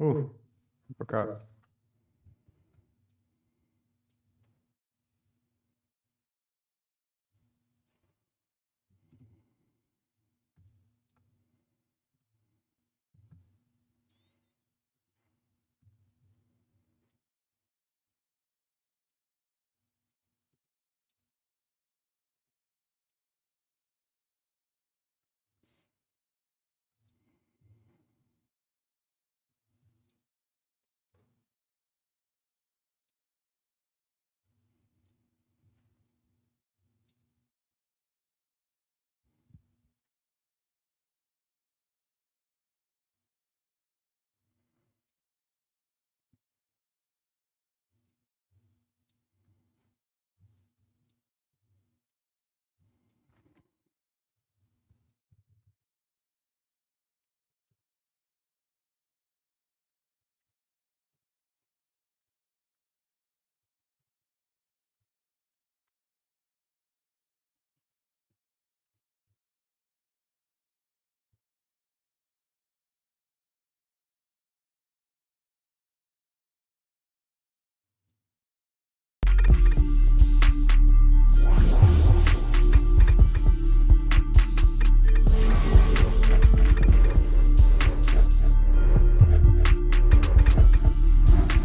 Oh, forgot.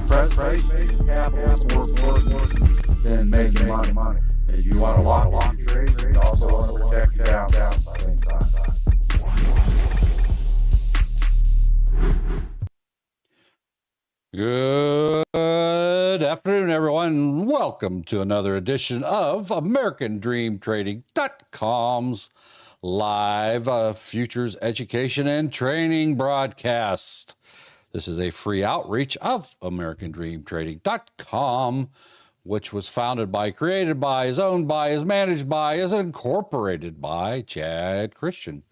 Preservation capital is more important than making money. If you want to lock in your trades, you also want to protect your downside at the same time. Good afternoon, everyone. Welcome to another edition of AmericanDreamTrading.com's live futures education and training broadcast. This is a free outreach of AmericanDreamTrading.com, which was founded by, created by, is owned by, is managed by, is incorporated by Chad Christian,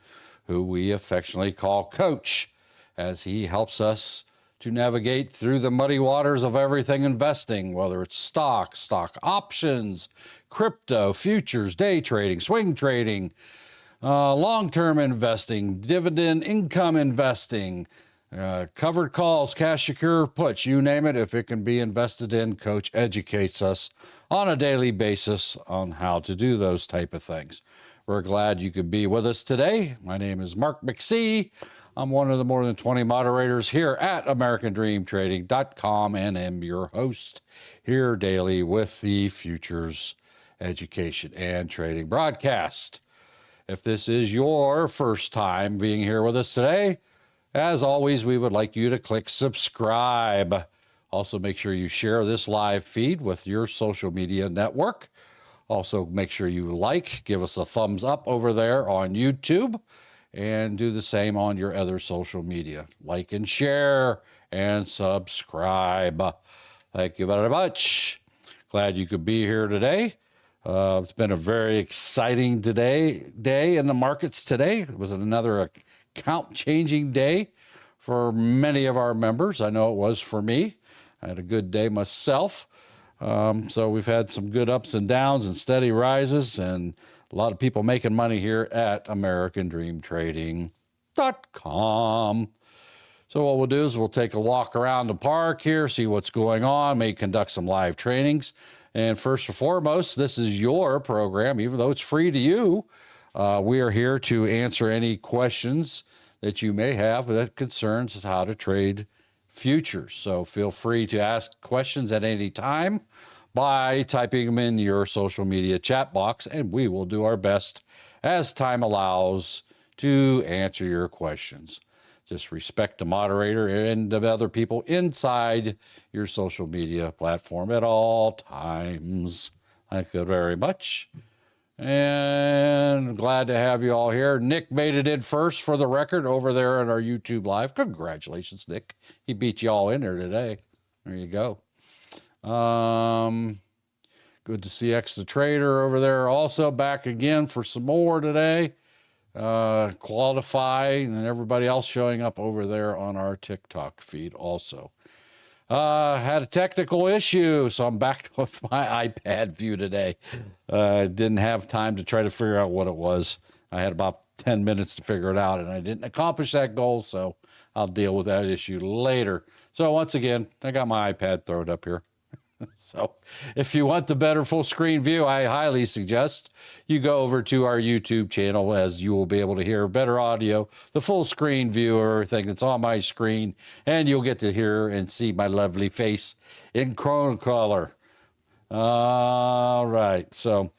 who we affectionately call Coach, as he helps us to navigate through the muddy waters of everything investing, whether it's stock options, crypto, futures, day trading, swing trading, long-term investing, dividend income investing, covered calls, cash secure puts, you name it. If it can be invested in, Coach educates us on a daily basis on how to do those type of things. We're glad you could be with us today. My name is Mark McSee. I'm one of the more than 20 moderators here at AmericanDreamTrading.com and am your host here daily with the Futures Education and Trading broadcast. If this is your first time being here with us today, as always, we would like you to click subscribe. Also, make sure you share this live feed with your social media network. Also, make sure you give us a thumbs up over there on YouTube, and do the same on your other social media. Like and share and subscribe. Thank you very much. Glad you could be here today. It's been a very exciting day in the markets today. It was another account-changing day for many of our members. I know it was for me. I had a good day myself. So we've had some good ups and downs and steady rises, and a lot of people making money here at AmericanDreamTrading.com. So what we'll do is we'll take a walk around the park here, see what's going on, may conduct some live trainings. And first and foremost, this is your program, even though it's free to you. We are here to answer any questions that you may have that concerns how to trade futures. So feel free to ask questions at any time by typing them in your social media chat box, and we will do our best as time allows to answer your questions. Just respect the moderator and the other people inside your social media platform at all times. Thank you very much. And glad to have you all here. Nick made it in first for the record over there on our YouTube Live. Congratulations, Nick. He beat you all in there today. There you go. Good to see X the Trader over there also back again for some more today. Qualify and everybody else showing up over there on our TikTok feed also. Had a technical issue, so I'm back with my iPad view today. Didn't have time to try to figure out what it was. I had about 10 minutes to figure it out, and I didn't accomplish that goal, so I'll deal with that issue later. So once again, I got my iPad thrown up here. So if you want the better full screen view, I highly suggest you go over to our YouTube channel, as you will be able to hear better audio, the full screen view of everything that's on my screen, and you'll get to hear and see my lovely face in Chrome color. All right, so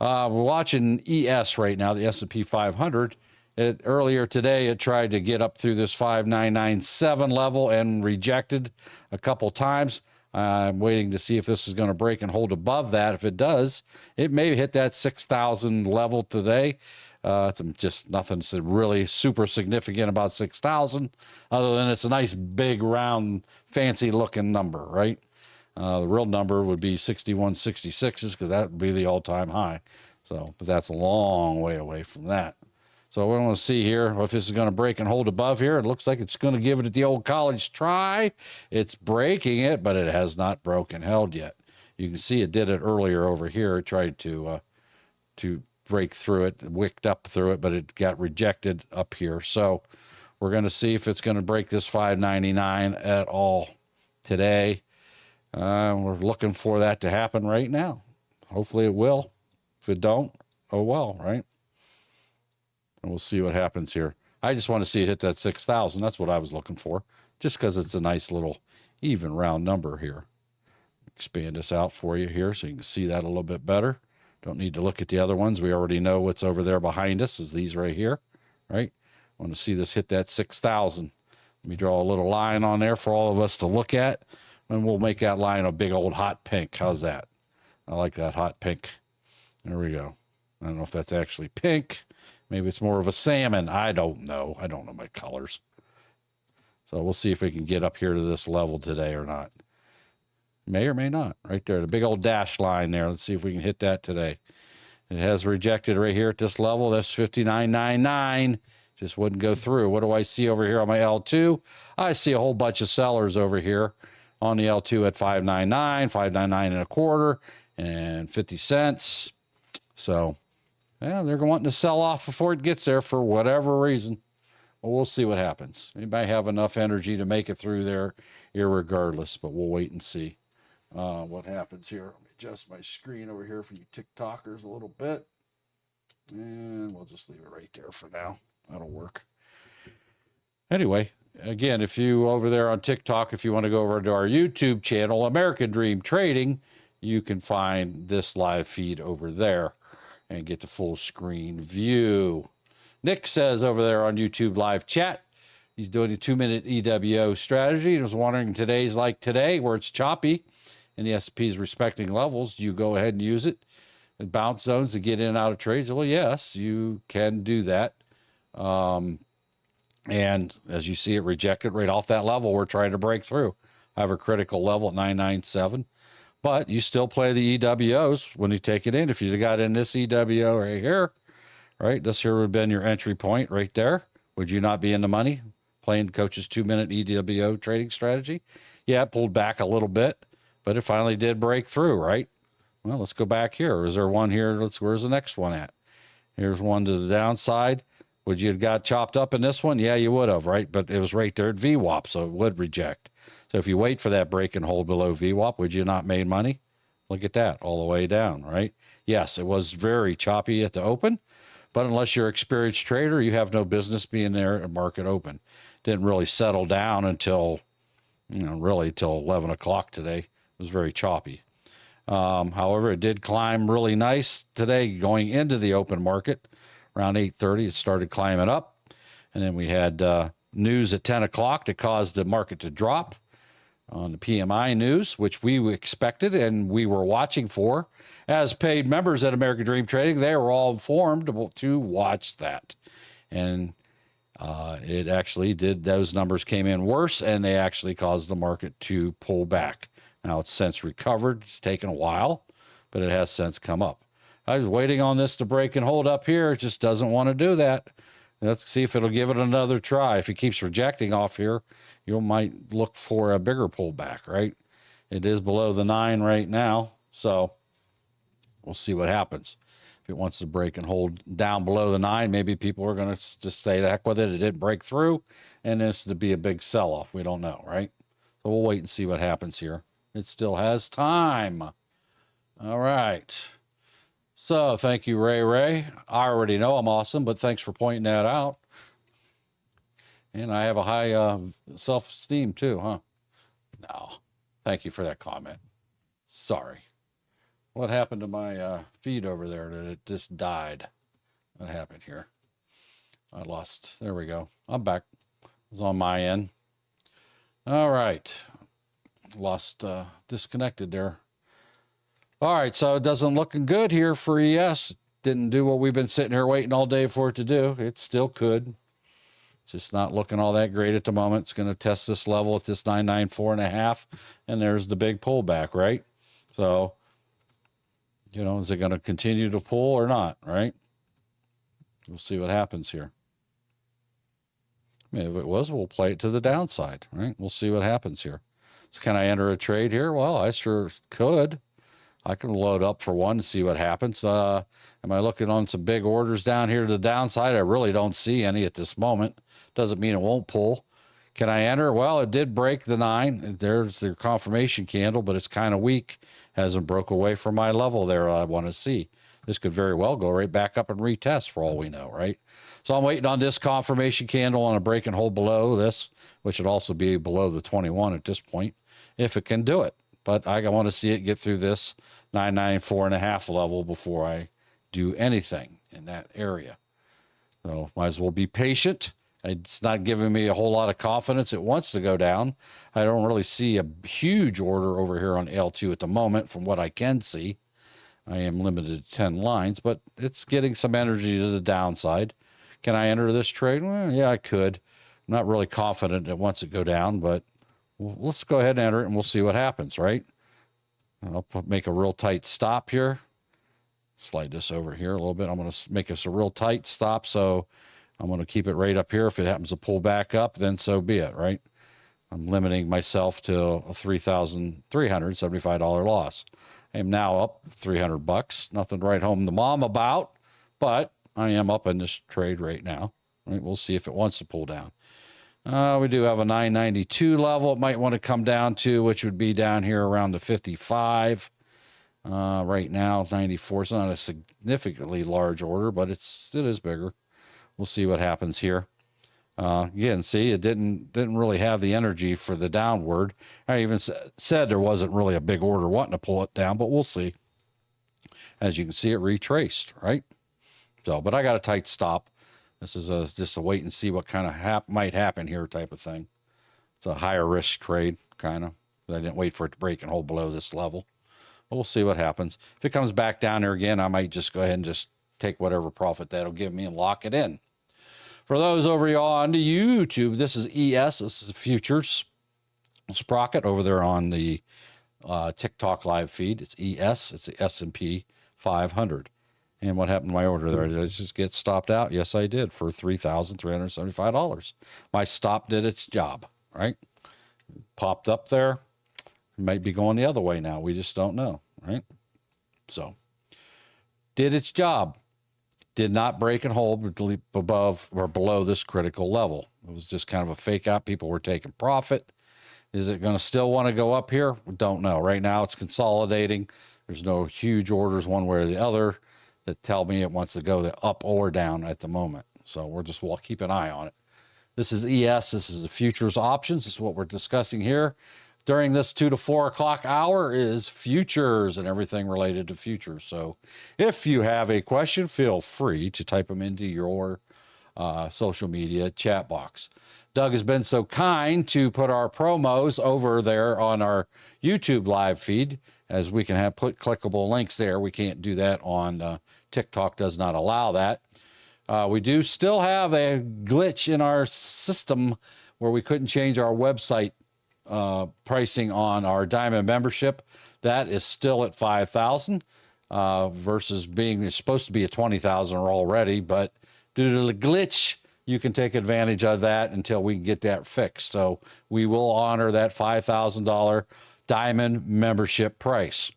we're watching ES right now, the S&P 500. Earlier today, it tried to get up through this 5997 level and rejected a couple times. I'm waiting to see if this is going to break and hold above that. If it does, it may hit that 6,000 level today. It's just nothing really super significant about 6,000, other than it's a nice, big, round, fancy-looking number, right? The real number would be 6166s, because that would be the all-time high. So, but that's a long way away from that. So we want to see here if this is going to break and hold above here. It looks like it's going to give it the old college try. It's breaking it, but it has not broken held yet. You can see it did it earlier over here. It tried to break through it, wicked up through it, but it got rejected up here. So we're going to see if it's going to break this 599 at all today. We're looking for that to happen right now. Hopefully it will. If it don't, oh well, right? And we'll see what happens here. I just want to see it hit that 6,000. That's what I was looking for, just because it's a nice little even round number here. Expand this out for you here so you can see that a little bit better. Don't need to look at the other ones. We already know what's over there behind us is these right here, right? I want to see this hit that 6,000. Let me draw a little line on there for all of us to look at, and we'll make that line a big old hot pink. How's that? I like that hot pink. There we go. I don't know if that's actually pink. Maybe it's more of a salmon. I don't know. I don't know my colors. So we'll see if we can get up here to this level today or not. May or may not. Right there, the big old dash line there. Let's see if we can hit that today. It has rejected right here at this level. That's 59.99. Just wouldn't go through. What do I see over here on my L2? I see a whole bunch of sellers over here on the L2 at 599, 599 and a quarter, and 50 cents. So, yeah, they're wanting to sell off before it gets there for whatever reason. Well, we'll see what happens. They might have enough energy to make it through there irregardless, but we'll wait and see what happens here. Let me adjust my screen over here for you TikTokers a little bit. And we'll just leave it right there for now. That'll work. Anyway, again, if you over there on TikTok, if you want to go over to our YouTube channel, American Dream Trading, you can find this live feed over there and get the full screen view. Nick says over there on YouTube live chat, he's doing a 2-minute EWO strategy. He was wondering today's like today, where it's choppy and the S&P is respecting levels. Do you go ahead and use it in bounce zones to get in and out of trades? Well, yes, you can do that. And as you see, it rejected right off that level we're trying to break through. I have a critical level at 997. But you still play the EWOs when you take it in. If you got in this EWO right here, right, this here would have been your entry point right there. Would you not be in the money playing coach's 2-minute EWO trading strategy? Yeah, it pulled back a little bit, but it finally did break through, right? Well, let's go back here. Is there one here? Where's the next one at? Here's one to the downside. Would you have got chopped up in this one? Yeah, you would have, right? But it was right there at VWAP, so it would reject. So if you wait for that break and hold below VWAP, would you not made money? Look at that, all the way down, right? Yes, it was very choppy at the open, but unless you're an experienced trader, you have no business being there at market open. Didn't really settle down until, really till 11 o'clock today. It was very choppy. However, it did climb really nice today going into the open market. Around 8:30, it started climbing up. And then we had news at 10 o'clock that caused the market to drop on the PMI news, which we expected and we were watching for. As paid members at American Dream Trading, they were all informed to watch that. And it actually did. Those numbers came in worse, and they actually caused the market to pull back. Now, it's since recovered. It's taken a while, but it has since come up. I was waiting on this to break and hold up here. It just doesn't want to do that. Let's see if it'll give it another try. If it keeps rejecting off here, you might look for a bigger pullback, right? It is below the 9 right now, so we'll see what happens. If it wants to break and hold down below the 9, maybe people are going to just say the heck with it. It didn't break through, and this to be a big sell-off. We don't know, right? So we'll wait and see what happens here. It still has time. All right. So thank you, Ray Ray. I already know I'm awesome, but thanks for pointing that out. And I have a high self-esteem too, huh? No. Thank you for that comment. Sorry. What happened to my feed over there that it just died? What happened here? I lost. There we go. I'm back. It was on my end. All right. Lost, disconnected there. All right, so it doesn't looking good here for ES. Didn't do what we've been sitting here waiting all day for it to do. It still could. Just not looking all that great at the moment. It's going to test this level at this 994.5, and there's the big pullback, right? So, you know, is it going to continue to pull or not, right? We'll see what happens here. I mean, if it was, we'll play it to the downside, right? We'll see what happens here. So can I enter a trade here? Well, I sure could. I can load up for one and see what happens. Am I looking on some big orders down here to the downside? I really don't see any at this moment. Doesn't mean it won't pull. Can I enter? Well, it did break the 9. There's the confirmation candle, but it's kind of weak. Hasn't broke away from my level there I want to see. This could very well go right back up and retest for all we know, right? So I'm waiting on this confirmation candle on a break and hold below this, which would also be below the 21 at this point, if it can do it. But I want to see it get through this 994.5 level before I do anything in that area. So might as well be patient. It's not giving me a whole lot of confidence it wants to go down. I don't really see a huge order over here on L2 at the moment from what I can see. I am limited to 10 lines, but it's getting some energy to the downside. Can I enter this trade? Well, yeah, I could. I'm not really confident it wants to go down, but let's go ahead and enter it and we'll see what happens, right? I'll make a real tight stop here. Slide this over here a little bit. I'm going to make us a real tight stop, so I'm going to keep it right up here. If it happens to pull back up, then so be it, right? I'm limiting myself to a $3,375 loss. I am now up $300. Nothing to write home to mom about, but I am up in this trade right now. Right? We'll see if it wants to pull down. We do have a 992 level it might want to come down to, which would be down here around the 55. Right now, 94 is not a significantly large order, but it is bigger. We'll see what happens here. Again, see, it didn't really have the energy for the downward. I even said there wasn't really a big order wanting to pull it down, but we'll see. As you can see, it retraced, right? So, but I got a tight stop. This is just a wait and see what kind of might happen here type of thing. It's a higher risk trade, kind of. I didn't wait for it to break and hold below this level. But we'll see what happens. If it comes back down there again, I might just go ahead and just take whatever profit that'll give me and lock it in. For those over on the YouTube, this is ES. This is futures sprocket over there on the TikTok live feed. It's ES. It's the S&P 500. And what happened to my order there? Did it just get stopped out? Yes, I did, for $3,375. My stop did its job, right? Popped up there. It might be going the other way now. We just don't know, right? So, did its job. Did not break and hold above or below this critical level. It was just kind of a fake out. People were taking profit. Is it going to still want to go up here? We don't know. Right now, it's consolidating. There's no huge orders one way or the other that tell me it wants to go up or down at the moment. So we'll keep an eye on it. This is ES. This is the futures options. This is what we're discussing here. During this 2 to 4 o'clock hour is futures and everything related to futures. So if you have a question, feel free to type them into your social media chat box. Doug has been so kind to put our promos over there on our YouTube live feed, as we can put clickable links there. We can't do that on TikTok, does not allow that. We do still have a glitch in our system where we couldn't change our website pricing on our Diamond membership. That is still at $5,000 versus it's supposed to be at $20,000 already, but due to the glitch, you can take advantage of that until we can get that fixed. So we will honor that $5,000 Diamond membership price.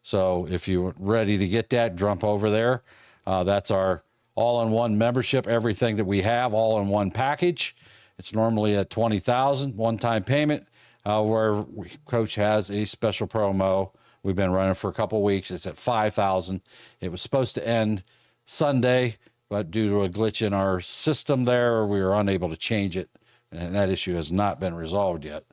So if you're ready to get that, jump over there. That's our all-in-one membership, everything that we have all in one package. It's normally at $20,000 one-time payment. Where Coach has a special promo we've been running for a couple weeks. It's at $5,000. It was supposed to end Sunday, but due to a glitch in our system there, we were unable to change it, and that issue has not been resolved yet.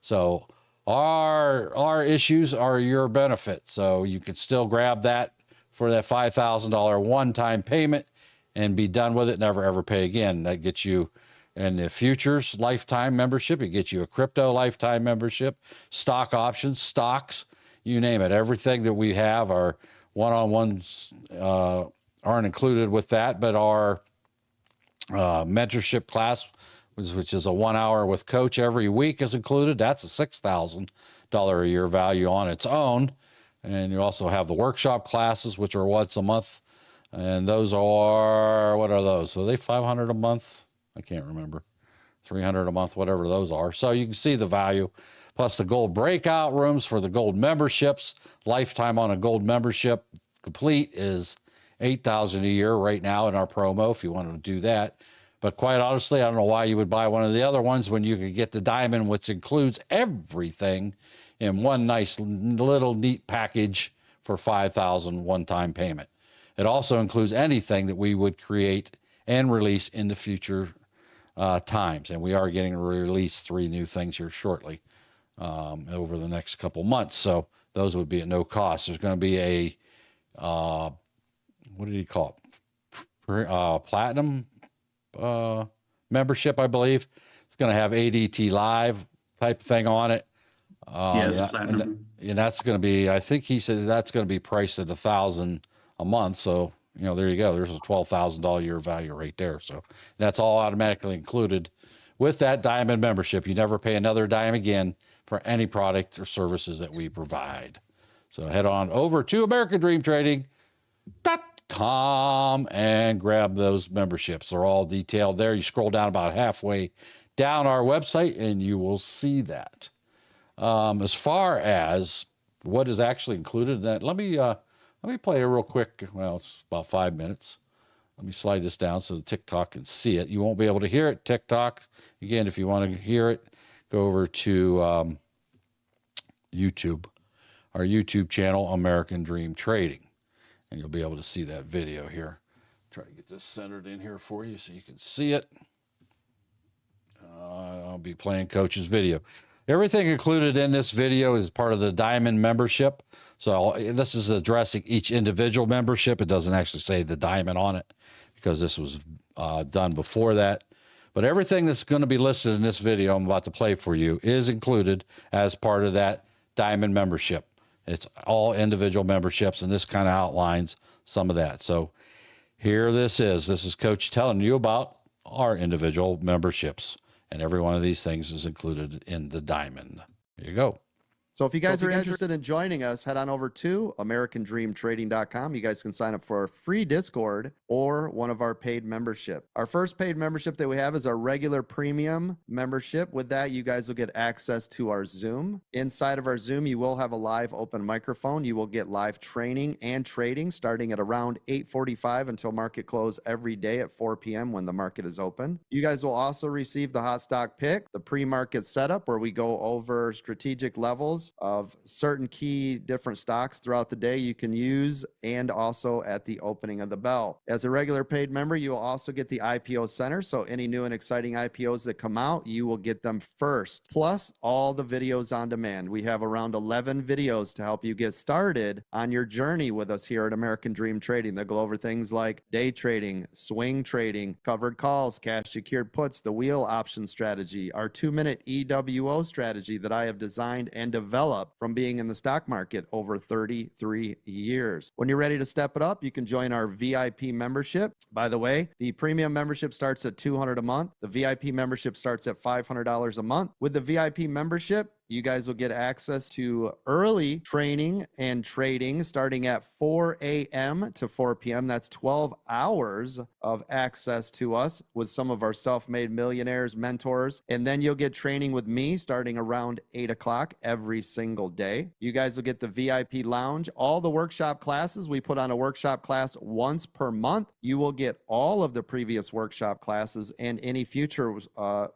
So our issues are your benefit. So you can still grab that for that $5,000 one-time payment and be done with it, never ever pay again. That gets you in the futures lifetime membership. It gets you a crypto lifetime membership, stock options, stocks, you name it. Everything that we have, our one-on-ones aren't included with that, but our mentorship class, which is a 1 hour with Coach every week, is included. That's a $6,000 a year value on its own. And you also have the workshop classes, which are once a month. And those are, what are those? So are they $500 a month? I can't remember. $300 a month, whatever those are. So you can see the value. Plus the gold breakout rooms for the gold memberships. Lifetime on a gold membership complete is $8,000 a year right now in our promo if you wanted to do that. But quite honestly, I don't know why you would buy one of the other ones when you could get the diamond, which includes everything in one nice little neat package for $5,000 one-time payment. It also includes anything that we would create and release in the future times. And we are getting to release 3 new things here shortly over the next couple months. So those would be at no cost. There's going to be a, what did he call it? Platinum membership, I believe. It's going to have ADT Live type thing on it. Yes, platinum. And that's going to be, I think he said that's going to be priced at $1,000 a month. So, you know, there you go. There's a $12,000 a year value right there. So that's all automatically included with that diamond membership. You never pay another dime again for any product or services that we provide. So head on over to AmericanDreamTrading.com and grab those memberships. They're all detailed there. You scroll down about halfway down our website and you will see that. As far as what is actually included in that, let me play a real quick. Well, it's about 5 minutes. Let me slide this down so the TikTok can see it. You won't be able to hear it, TikTok. Again, if you want to hear it, go over to YouTube, our YouTube channel, American Dream Trading, and you'll be able to see that video here. Try to get this centered in here for you so you can see it. I'll be playing Coach's video. Everything included in this video is part of the Diamond membership. So this is addressing each individual membership. It doesn't actually say the Diamond on it because this was done before that. But everything that's going to be listed in this video I'm about to play for you is included as part of that Diamond membership. It's all individual memberships, and this kind of outlines some of that. So here this is. This is Coach telling you about our individual memberships. And every one of these things is included in the Diamond. Here you go. So if you guys are interested in joining us, head on over to AmericanDreamTrading.com. You guys can sign up for a free Discord or one of our paid membership. Our first paid membership that we have is our regular premium membership. With that, you guys will get access to our Zoom. Inside of our Zoom, you will have a live open microphone. You will get live training and trading starting at around 8:45 until market close every day at 4 p.m. when the market is open. You guys will also receive the hot stock pick, the pre-market setup where we go over strategic levels of certain key different stocks throughout the day you can use, and also at the opening of the bell. As a regular paid member, you will also get the IPO Center. So any new and exciting IPOs that come out, you will get them first. Plus all the videos on demand. We have around 11 videos to help you get started on your journey with us here at American Dream Trading. They'll go over things like day trading, swing trading, covered calls, cash secured puts, the wheel option strategy, our 2-minute EWO strategy that I have designed and developed from being in the stock market over 33 years. When you're ready to step it up, you can join our VIP membership. By the way, the premium membership starts at $200 a month. The VIP membership starts at $500 a month. With the VIP membership, you guys will get access to early training and trading starting at 4 a.m. to 4 p.m. That's 12 hours of access to us with some of our self-made millionaires, mentors. And then you'll get training with me starting around 8 o'clock every single day. You guys will get the VIP lounge, all the workshop classes. We put on a workshop class once per month. You will get all of the previous workshop classes and any future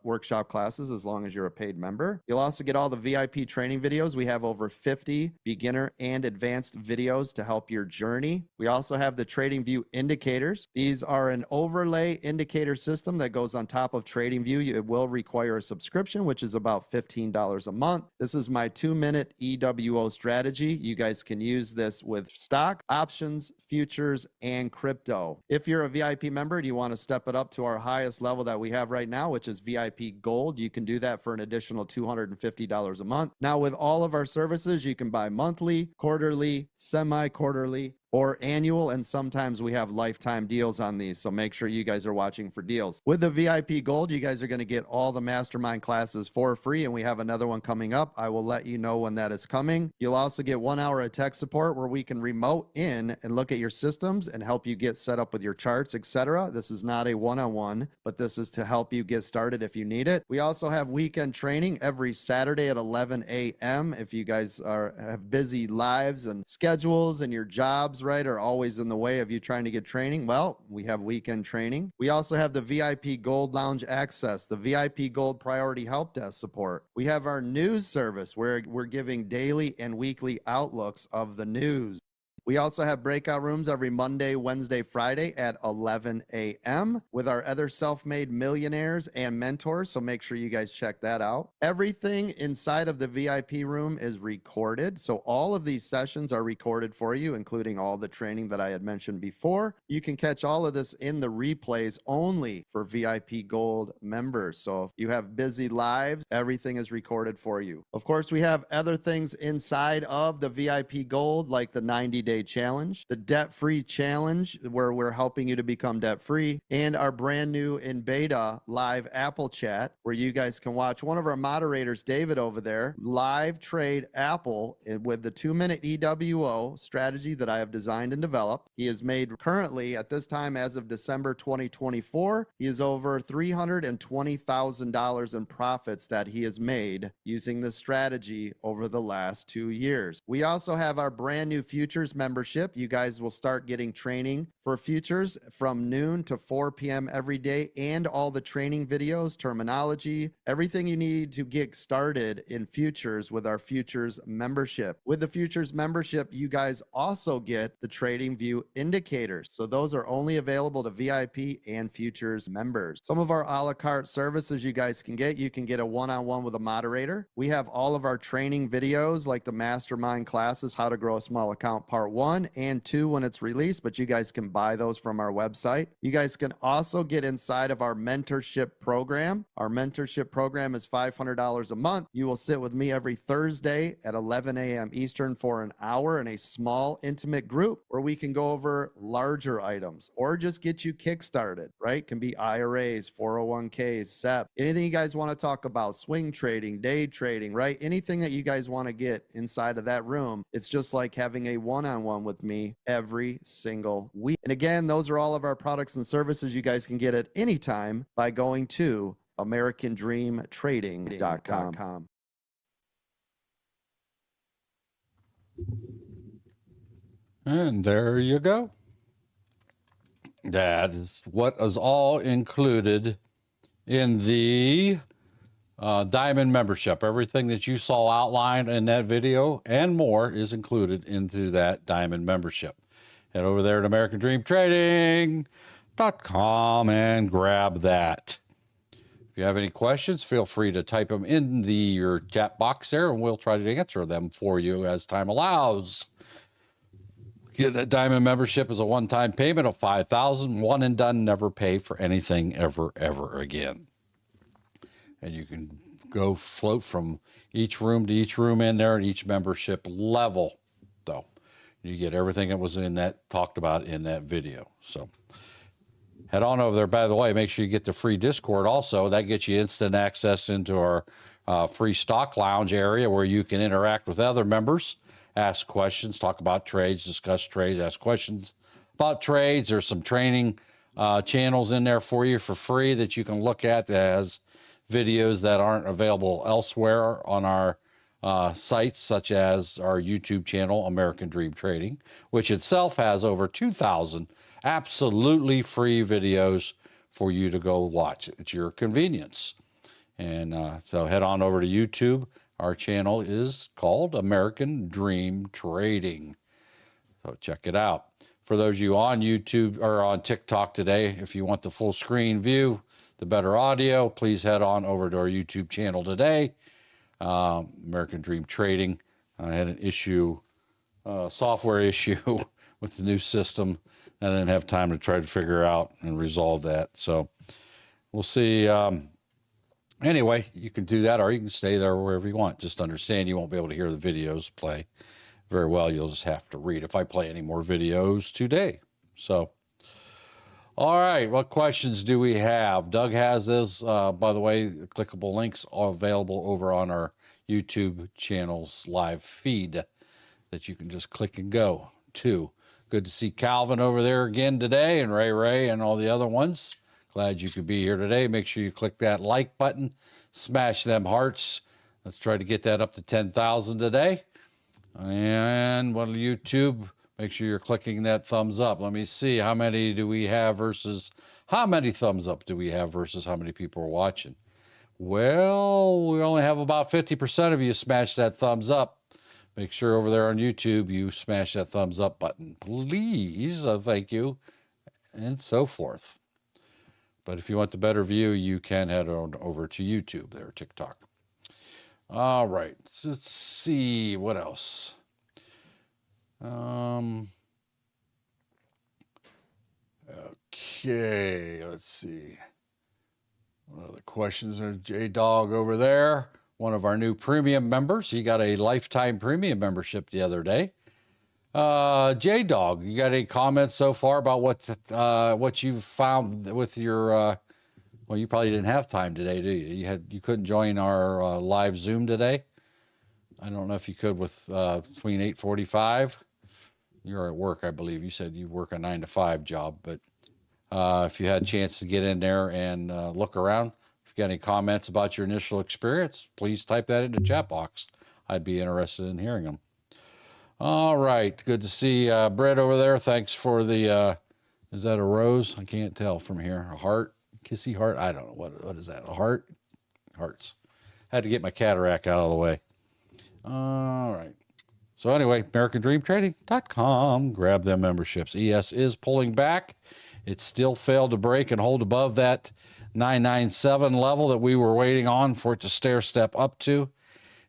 workshop classes as long as you're a paid member. You'll also get all the VIP training videos. We have over 50 beginner and advanced videos to help your journey. We also have the TradingView indicators. These are an overlay indicator system that goes on top of TradingView. It will require a subscription, which is about $15 a month. This is my 2-minute EWO strategy. You guys can use this with stock, options, futures, and crypto. If you're a VIP member and you want to step it up to our highest level that we have right now, which is VIP Gold, you can do that for an additional $250 a month. Now, with all of our services, you can buy monthly, quarterly, semi-quarterly, or annual, and sometimes we have lifetime deals on these, so make sure you guys are watching for deals. With the VIP Gold, you guys are going to get all the mastermind classes for free, and we have another one coming up. I will let you know when that is coming. You'll also get 1 hour of tech support where we can remote in and look at your systems and help you get set up with your charts, etc. This is not a one-on-one, but this is to help you get started if you need it. We also have weekend training every Saturday at 11 a.m. If you guys have busy lives and schedules and your jobs, right, are always in the way of you trying to get training, well, we have weekend training. We also have the VIP Gold Lounge access, the VIP Gold Priority Help Desk support. We have our news service where we're giving daily and weekly outlooks of the news. We also have breakout rooms every Monday, Wednesday, Friday at 11 a.m. with our other self-made millionaires and mentors, so make sure you guys check that out. Everything inside of the VIP room is recorded, so all of these sessions are recorded for you, including all the training that I had mentioned before. You can catch all of this in the replays only for VIP Gold members, so if you have busy lives, everything is recorded for you. Of course, we have other things inside of the VIP Gold, like the 90-day challenge, the debt-free challenge where we're helping you to become debt-free, and our brand new in beta live Apple chat where you guys can watch one of our moderators, David over there, live trade Apple with the 2-minute EWO strategy that I have designed and developed. He has made currently at this time as of December 2024, he is over $320,000 in profits that he has made using this strategy over the last 2 years. We also have our brand new futures membership. You guys will start getting training for futures from noon to 4 p.m. every day, and all the training videos, terminology, everything you need to get started in futures with our futures membership. With the futures membership, you guys also get the TradingView indicators. So those are only available to VIP and futures members. Some of our a la carte services you guys can get. You can get a one-on-one with a moderator. We have all of our training videos like the mastermind classes, how to grow a small account part 1 and 2 when it's released, but you guys can buy those from our website. You guys can also get inside of our mentorship program. Our mentorship program is $500 a month. You will sit with me every Thursday at 11 a.m. Eastern for an hour in a small, intimate group where we can go over larger items or just get you kickstarted, right? Can be IRAs, 401ks, SEP, anything you guys want to talk about, swing trading, day trading, right? Anything that you guys want to get inside of that room. It's just like having a one-on-one with me every single week. And again, those are all of our products and services you guys can get at any time by going to AmericanDreamTrading.com. And there you go. That is what is all included in the Diamond membership. Everything that you saw outlined in that video and more is included into that Diamond membership. Head over there at AmericanDreamTrading.com and grab that. If you have any questions, feel free to type them in your chat box there, and we'll try to answer them for you as time allows. Get a Diamond membership as a one-time payment of $5,000, one and done, never pay for anything ever again. And you can go float from each room to each room in there and each membership level, though. You get everything that was in that talked about in that video. So head on over there. By the way, make sure you get the free Discord also. That gets you instant access into our free stock lounge area where you can interact with other members, ask questions, talk about trades, discuss trades, ask questions about trades. There's some training channels in there for you for free that you can look at that has videos that aren't available elsewhere on our sites, such as our YouTube channel, American Dream Trading, which itself has over 2,000 absolutely free videos for you to go watch at your convenience. And so head on over to YouTube. Our channel is called American Dream Trading. So check it out. For those of you on YouTube or on TikTok today, if you want the full screen view, the better audio, please head on over to our YouTube channel today, American Dream Trading. I had an issue, software issue with the new system. I didn't have time to try to figure out and resolve that. So we'll see. Anyway, you can do that or you can stay there wherever you want. Just understand you won't be able to hear the videos play very well. You'll just have to read if I play any more videos today. So, all right, what questions do we have? Doug has this, by the way, clickable links are available over on our YouTube channel's live feed that you can just click and go to. Good to see Calvin over there again today, and Ray and all the other ones. Glad you could be here today. Make sure you click that like button, smash them hearts. Let's try to get that up to 10,000 today. And what YouTube, make sure you're clicking that thumbs up. Let me see, how many do we have versus how many thumbs up do we have versus how many people are watching? Well, we only have about 50% of you smash that thumbs up. Make sure over there on YouTube you smash that thumbs up button, please. Thank you, and so forth. But if you want the better view, you can head on over to YouTube there, TikTok. All right, so let's see what else. Okay, let's see. What other questions? There's J-Dog over there, one of our new premium members. He got a lifetime premium membership the other day. J-Dog, you got any comments so far about what you've found with your, well, you probably didn't have time today, do you? You couldn't join our live Zoom today? I don't know if you could with between 8:45. You're at work, I believe. You said you work a 9-to-5 job, but if you had a chance to get in there and look around, if you got any comments about your initial experience, please type that in the chat box. I'd be interested in hearing them. All right, good to see Brett over there. Thanks for the, is that a rose? I can't tell from here. A heart, kissy heart? I don't know. What is that, a heart? Hearts. Had to get my cataract out of the way. All right. So anyway, AmericanDreamTrading.com. Grab them memberships. ES is pulling back. It still failed to break and hold above that 997 level that we were waiting on for it to stair step up to.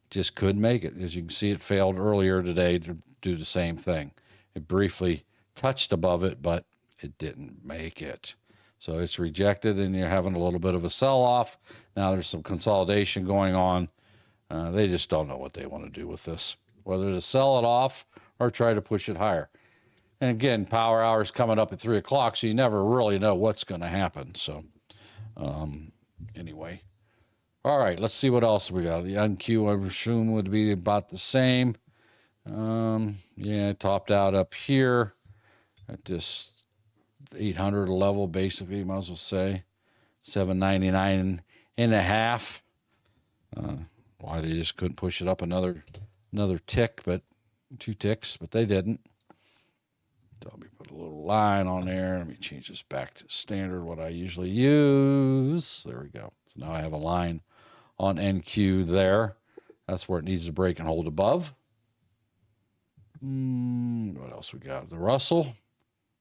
Just couldn't make it. As you can see, it failed earlier today to do the same thing. It briefly touched above it, but it didn't make it. So it's rejected, and you're having a little bit of a sell-off. Now there's some consolidation going on. They just don't know what they want to do with this, whether to sell it off or try to push it higher. And again, power hour is coming up at 3 o'clock, so you never really know what's going to happen. So anyway. All right, let's see what else we got. The NQ, I assume, would be about the same. Yeah, it topped out up here at this 800 level, basically, you might as well say. 799 and a half. Why they just couldn't push it up another tick, but 2 ticks, but they didn't. So let me put a little line on there. Let me change this back to standard, what I usually use. There we go. So now I have a line on NQ there. That's where it needs to break and hold above. What else we got? The Russell.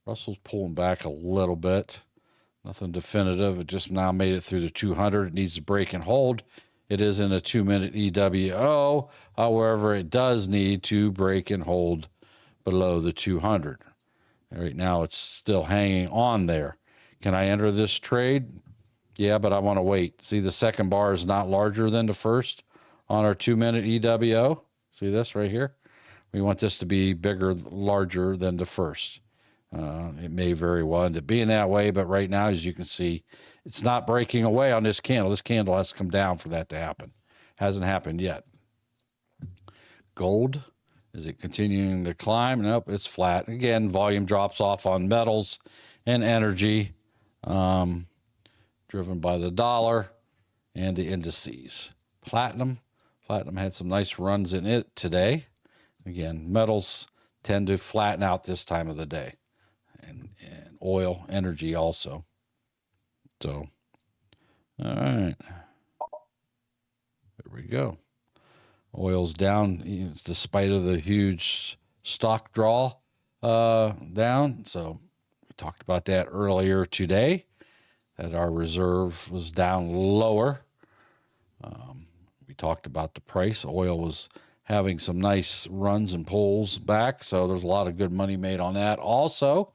Russell's pulling back a little bit. Nothing definitive. It just now made it through the 200. It needs to break and hold. It is in a 2-minute EWO. However, it does need to break and hold below the 200. Right now, it's still hanging on there. Can I enter this trade? Yeah, but I want to wait. See, the second bar is not larger than the first on our 2-minute EWO. See this right here? We want this to be bigger, larger than the first. It may very well end up being that way, but right now, as you can see, it's not breaking away on this candle. This candle has to come down for that to happen. Hasn't happened yet. Gold, is it continuing to climb? Nope, it's flat. Again, volume drops off on metals and energy, driven by the dollar and the indices. Platinum had some nice runs in it today. Again, metals tend to flatten out this time of the day, and oil, energy also. So, all right, there we go. Oil's down despite of the huge stock draw down. So we talked about that earlier today, that our reserve was down lower. We talked about the price. Oil was having some nice runs and pulls back, so there's a lot of good money made on that also.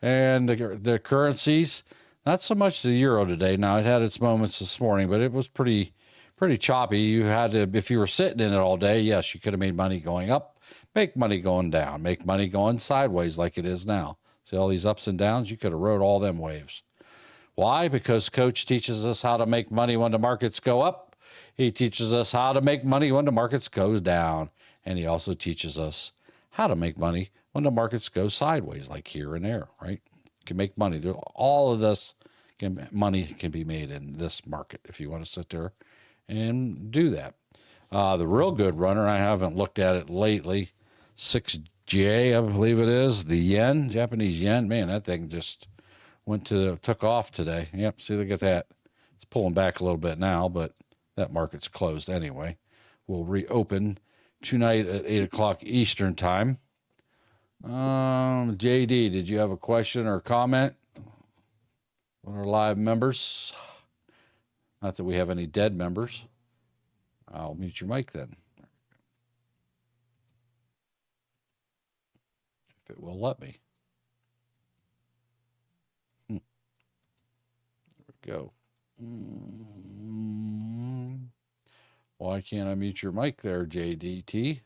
And the currencies, not so much the euro today. Now, it had its moments this morning, but it was pretty choppy. You had to, if you were sitting in it all day, yes, you could have made money going up, make money going down, make money going sideways like it is now. See all these ups and downs? You could have rode all them waves. Why? Because Coach teaches us how to make money when the markets go up. He teaches us how to make money when the markets go down. And he also teaches us how to make money when the markets go sideways, like here and there, right? You can make money. All of this money can be made in this market if you want to sit there and do that. The real good runner, I haven't looked at it lately, 6J, I believe it is, the yen, Japanese yen. Man, that thing just took off today. Yep, see, look at that. It's pulling back a little bit now, but that market's closed anyway. We'll reopen tonight at 8 o'clock Eastern time. JD, did you have a question or comment on our live members? Not that we have any dead members. I'll mute your mic then, if it will let me. There we go. Why can't I mute your mic there, JDT?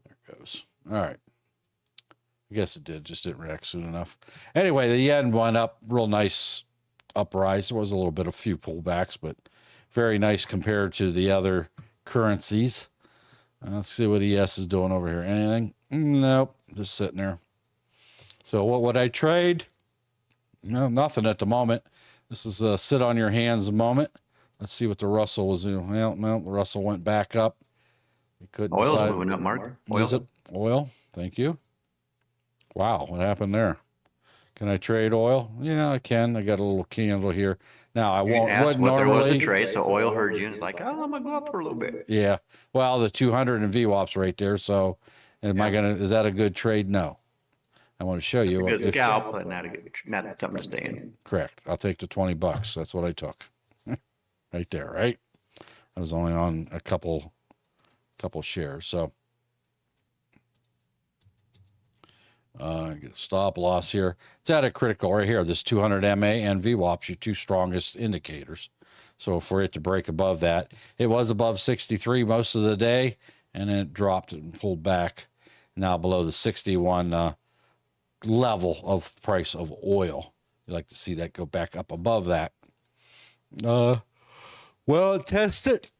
There it goes. All right. I guess it did, just didn't react soon enough. Anyway, the yen went up, real nice uprise. There was a few pullbacks, but very nice compared to the other currencies. Let's see what ES is doing over here. Anything? Nope, just sitting there. So what would I trade? No, nothing at the moment. This is a sit on your hands moment. Let's see what the Russell was doing. Well, no, the Russell went back up. We couldn't Oil's decide. moving up, Mark. Is it oil? Thank you. Wow, what happened there? Can I trade oil? Yeah, I can. I got a little candle here. Now I wouldn't There was normally a trade, so oil heard you and it's like, oh, I'm gonna go up for a little bit. Yeah. Well, the 200 and VWAP's right there. So is that a good trade? No. I want to show you. Good scalp, but not something to stay in. Correct. I'll take the $20. That's what I took. Right there, right? I was only on a couple shares. So get a stop loss here. It's at a critical right here. This 200 MA and VWAP's your two strongest indicators. So for it to break above that, it was above 63 most of the day, and then it dropped and pulled back. Now below the 61 level of price of oil. You like to see that go back up above that. Well, test it.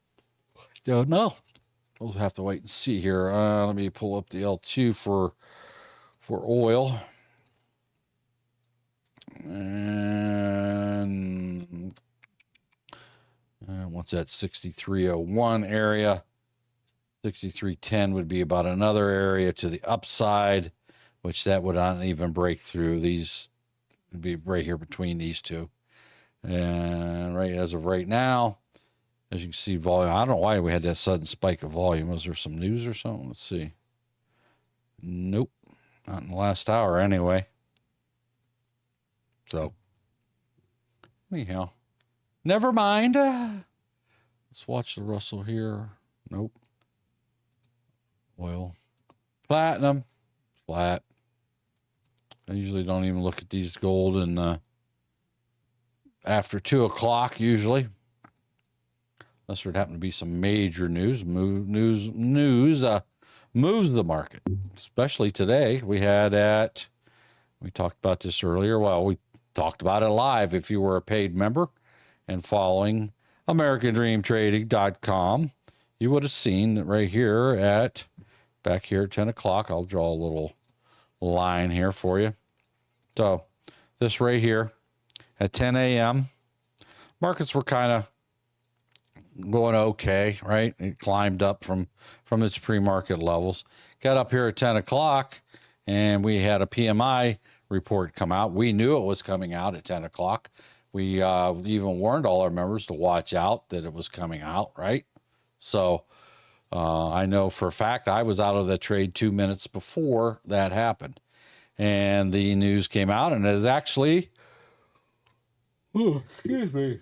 Don't know. We'll have to wait and see here. Let me pull up the L2 for oil. And once that 6301 area, 6310 would be about another area to the upside, which that would not even break through. These would be right here between these two. And right as of right now, as you can see, volume. I don't know why we had that sudden spike of volume. Was there some news or something? Let's see. Nope. Not in the last hour anyway. So, anyhow, never mind. Let's watch the Russell here. Nope. Oil. Platinum. Flat. I usually don't even look at these gold and after 2 o'clock usually, unless there happen to be some major news. Moves the market, especially today. We talked about this earlier. Well, we talked about it live if you were a paid member, and following AmericanDreamTrading.com, you would have seen that right here back here at 10 o'clock. I'll draw a little line here for you. So this right here at 10 a.m., markets were kind of going okay, right? It climbed up from its pre-market levels. Got up here at 10 o'clock, and we had a PMI report come out. We knew it was coming out at 10 o'clock. We even warned all our members to watch out that it was coming out, right? So I know for a fact I was out of the trade 2 minutes before that happened. And the news came out, and it is actually, excuse me,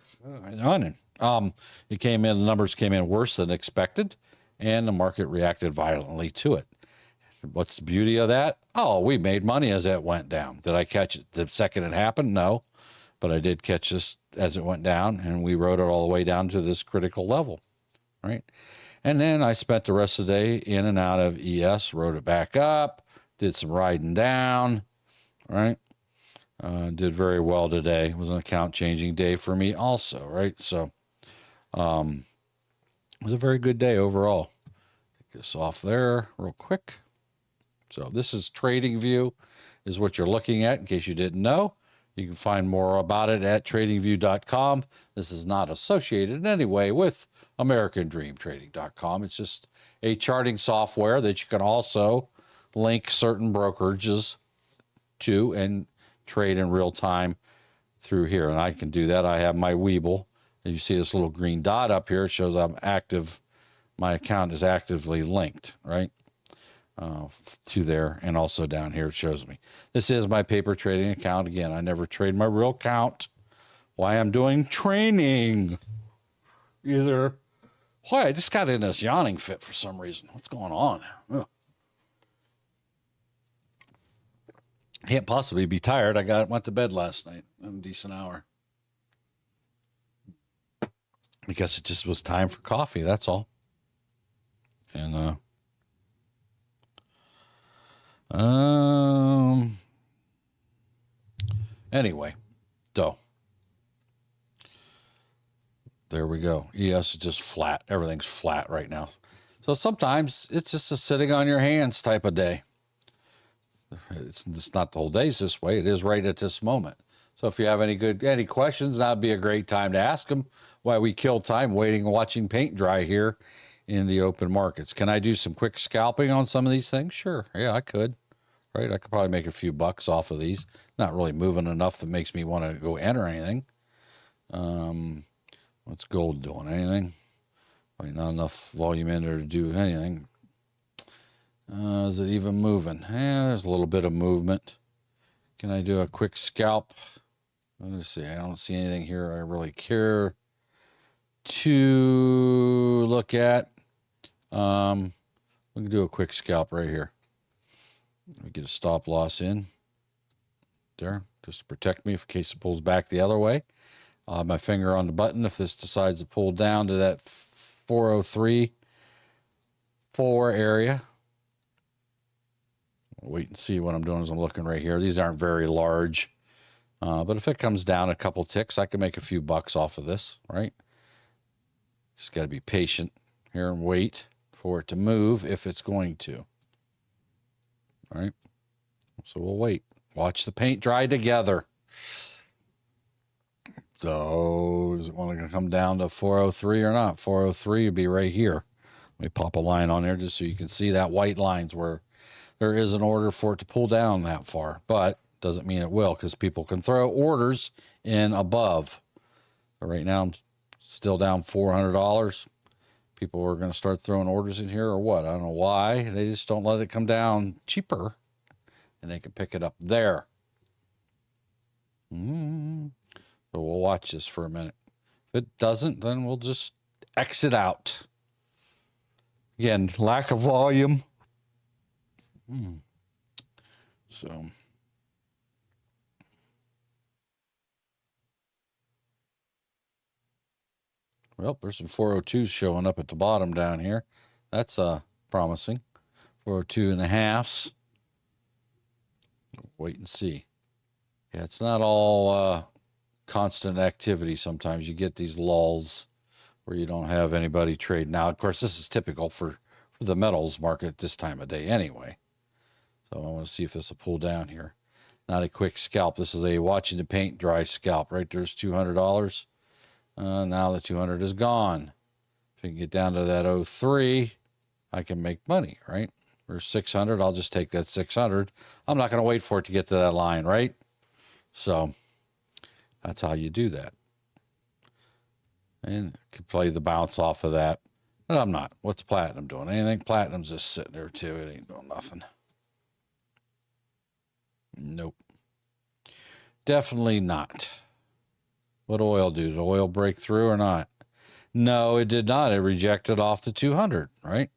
it came in, the numbers came in worse than expected, and the market reacted violently to it. What's the beauty of that? Oh, we made money as it went down. Did I catch it the second it happened? No, but I did catch this as it went down, and we rode it all the way down to this critical level, right? And then I spent the rest of the day in and out of ES, rode it back up, did some riding down, right? Did very well today. It was an account changing day for me also, right? So it was a very good day overall. Take this off there real quick. So this is TradingView is what you're looking at in case you didn't know. You can find more about it at tradingview.com. This is not associated in any way with AmericanDreamTrading.com. It's just a charting software that you can also link certain brokerages to and trade in real time through here. And I can do that. I have my Webull. And you see this little green dot up here. It shows I'm active. My account is actively linked, right? To there, and also down here it shows me. This is my paper trading account. Again, I never trade my real account. Why I'm doing training. Why I just got in this yawning fit for some reason. What's going on? Ugh. Can't possibly be tired. Went to bed last night in a decent hour. I guess it just was time for coffee, that's all. And anyway, so there we go. ES is just flat. Everything's flat right now. So sometimes it's just a sitting on your hands type of day. It's not the whole day's this way. It is right at this moment. So if you have any questions, that'd be a great time to ask them. Why we kill time waiting and watching paint dry here in the open markets. Can I do some quick scalping on some of these things? Sure. Yeah, I could. Right? I could probably make a few bucks off of these. Not really moving enough that makes me want to go enter anything. What's gold doing? Anything? Probably not enough volume in there to do anything. Is it even moving? There's a little bit of movement. Can I do a quick scalp? Let me see. I don't see anything here I really care to look at. We can do a quick scalp right here. Let me get a stop loss in there just to protect me in case it pulls back the other way. I'll have my finger on the button if this decides to pull down to that 403.4 area. I'll wait and see what I'm doing as I'm looking right here. These aren't very large, but if it comes down a couple ticks, I can make a few bucks off of this, right? Just got to be patient here and wait for it to move if it's going to. All right. So we'll wait. Watch the paint dry together. So is it going to come down to 403 or not? 403 would be right here. Let me pop a line on there just so you can see that white line's where there is an order for it to pull down that far. But doesn't mean it will because people can throw orders in above. But right now I'm still down $400. People are going to start throwing orders in here or what? I don't know why. They just don't let it come down cheaper. And they can pick it up there. So we'll watch this for a minute. If it doesn't, then we'll just exit out. Again, lack of volume. So. Well, there's some 402s showing up at the bottom down here. That's promising. 402 and a halves. Wait and see. Yeah, it's not all constant activity. Sometimes you get these lulls where you don't have anybody trade. Now, of course, this is typical for the metals market at this time of day anyway. So I want to see if this will pull down here. Not a quick scalp. This is a watching the paint dry scalp. Right there's $200. Now the 200 is gone. If I can get down to that 03, I can make money, right? Or 600, I'll just take that 600. I'm not going to wait for it to get to that line, right? So that's how you do that. And could play the bounce off of that. But I'm not. What's platinum doing? Anything? Platinum's just sitting there too. It ain't doing nothing. Nope. Definitely not. What oil do? Did oil break through or not? No, it did not. It rejected off the 200, right?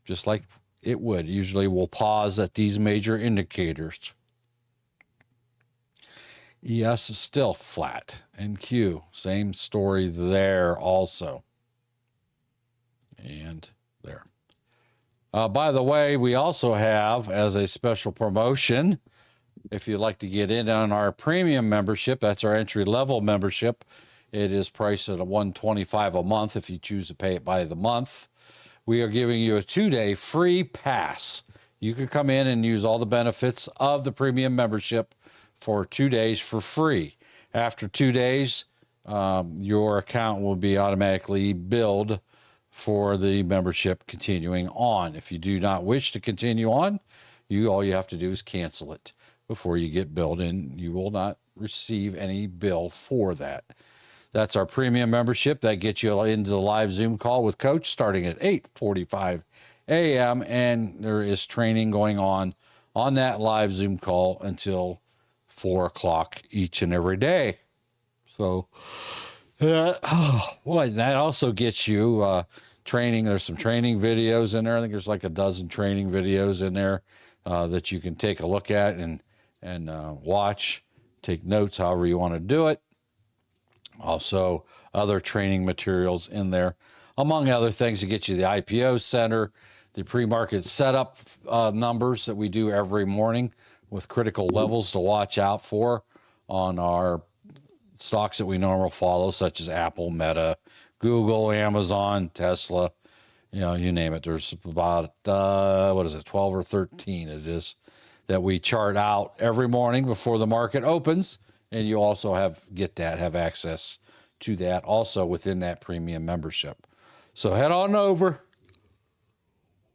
Just like it would. Usually we'll pause at these major indicators. ES is still flat. NQ, same story there also. And there. By the way, we also have, as a special promotion, if you'd like to get in on our premium membership, that's our entry-level membership. It is priced at $125 a month if you choose to pay it by the month. We are giving you a 2-day free pass. You can come in and use all the benefits of the premium membership for 2 days for free. After 2 days, your account will be automatically billed for the membership continuing on. If you do not wish to continue on, all you have to do is cancel it before you get billed, and you will not receive any bill for that. That's our premium membership. That gets you into the live Zoom call with Coach starting at 8:45 a.m. And there is training going on that live Zoom call until 4 o'clock each and every day. So, that also gets you training. There's some training videos in there. I think there's like a dozen training videos in there that you can take a look at and watch, take notes, however you want to do it. Also, other training materials in there, among other things, to get you the IPO center, the pre-market setup numbers that we do every morning with critical levels to watch out for on our stocks that we normally follow, such as Apple, Meta, Google, Amazon, Tesla, you name it. There's about, 12 or 13 it is that we chart out every morning before the market opens. And you also have access to that also within that premium membership. So head on over.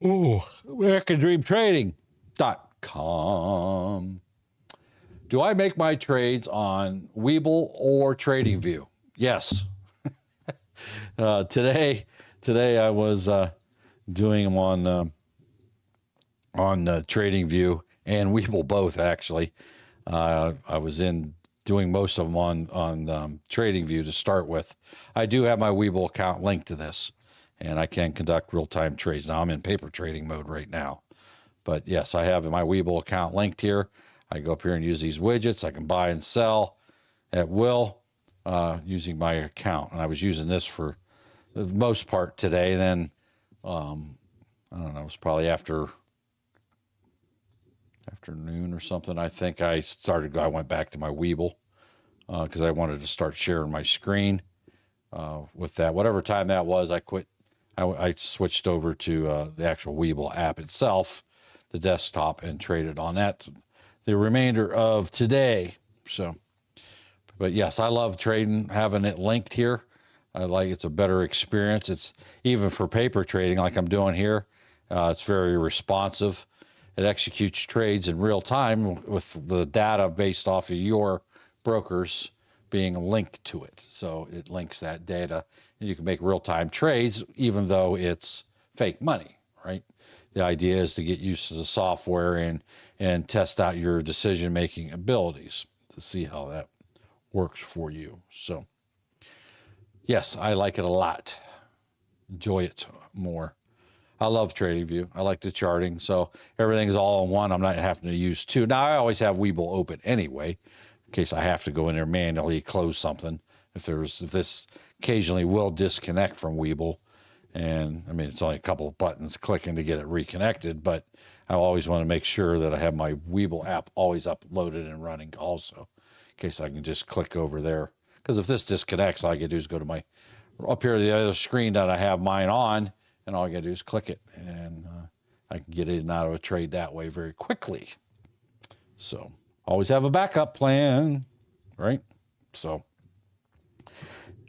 AmericanDreamTrading.com. Do I make my trades on Webull or TradingView? Yes. Today I was doing them on TradingView and Webull both, actually. I was doing most of them on TradingView to start with. I do have my Webull account linked to this, and I can conduct real-time trades. Now I'm in paper trading mode right now. But yes, I have my Webull account linked here. I go up here and use these widgets. I can buy and sell at will using my account. And I was using this for the most part today. Then, I don't know, it was probably afternoon or something. I think I went back to my Webull because I wanted to start sharing my screen with that. Whatever time that was, I quit. I switched over to the actual Webull app itself, the desktop, and traded on that the remainder of today. So, but yes, I love trading, having it linked here. It's a better experience. It's even for paper trading like I'm doing here. It's very responsive. It executes trades in real time with the data based off of your brokers being linked to it. So it links that data, and you can make real-time trades even though it's fake money, right? The idea is to get used to the software and test out your decision-making abilities to see how that works for you. So yes, I like it a lot. Enjoy it more. I love TradingView. I like the charting. So everything's all in one. I'm not having to use two. Now, I always have Webull open anyway, in case I have to go in there manually close something. If this occasionally will disconnect from Webull. And I mean, it's only a couple of buttons clicking to get it reconnected, but I always want to make sure that I have my Webull app always uploaded and running also, case I can just click over there. Because if this disconnects, all I can do is go to my, up here the other screen that I have mine on, and all I got to do is click it, and I can get in and out of a trade that way very quickly. So always have a backup plan, right? So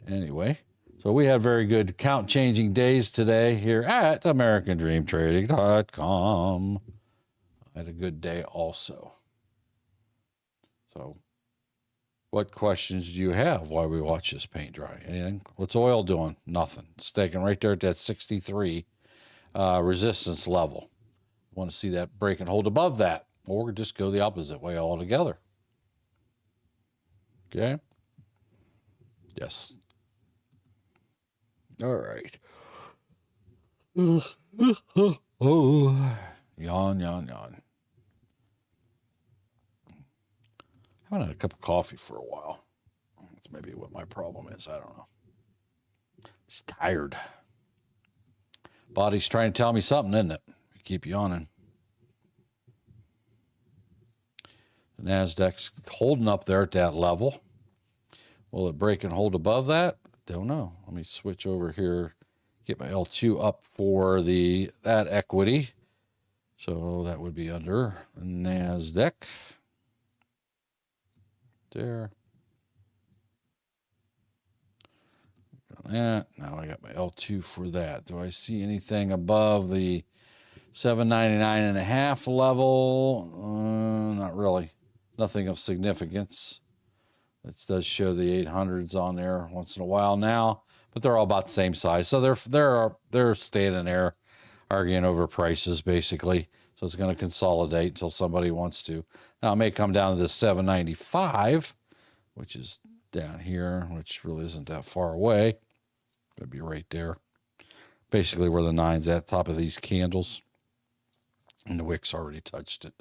anyway, so we had very good count changing days today here at AmericanDreamTrading.com. I had a good day also. So what questions do you have while we watch this paint dry? Anything? What's oil doing? Nothing. It's staying right there at that 63 resistance level. Want to see that break and hold above that, or just go the opposite way altogether. Okay? Yes. All right. Oh, yawn, yawn, yawn. I haven't had a cup of coffee for a while. That's maybe what my problem is. I don't know. Just tired. Body's trying to tell me something, isn't it? You keep yawning. The NASDAQ's holding up there at that level. Will it break and hold above that? Don't know. Let me switch over here. Get my L2 up for that equity. So that would be under NASDAQ. There. Got that. Now I got my L2 for that. Do I see anything above the 799.5 level? Not really. Nothing of significance. It does show the 800s on there once in a while now, but they're all about the same size. So they're standing there arguing over prices basically. So it's going to consolidate until somebody wants to. Now it may come down to the 795, which is down here, which really isn't that far away. It'd be right there. Basically where the 9's at, top of these candles. And the wick's already touched it.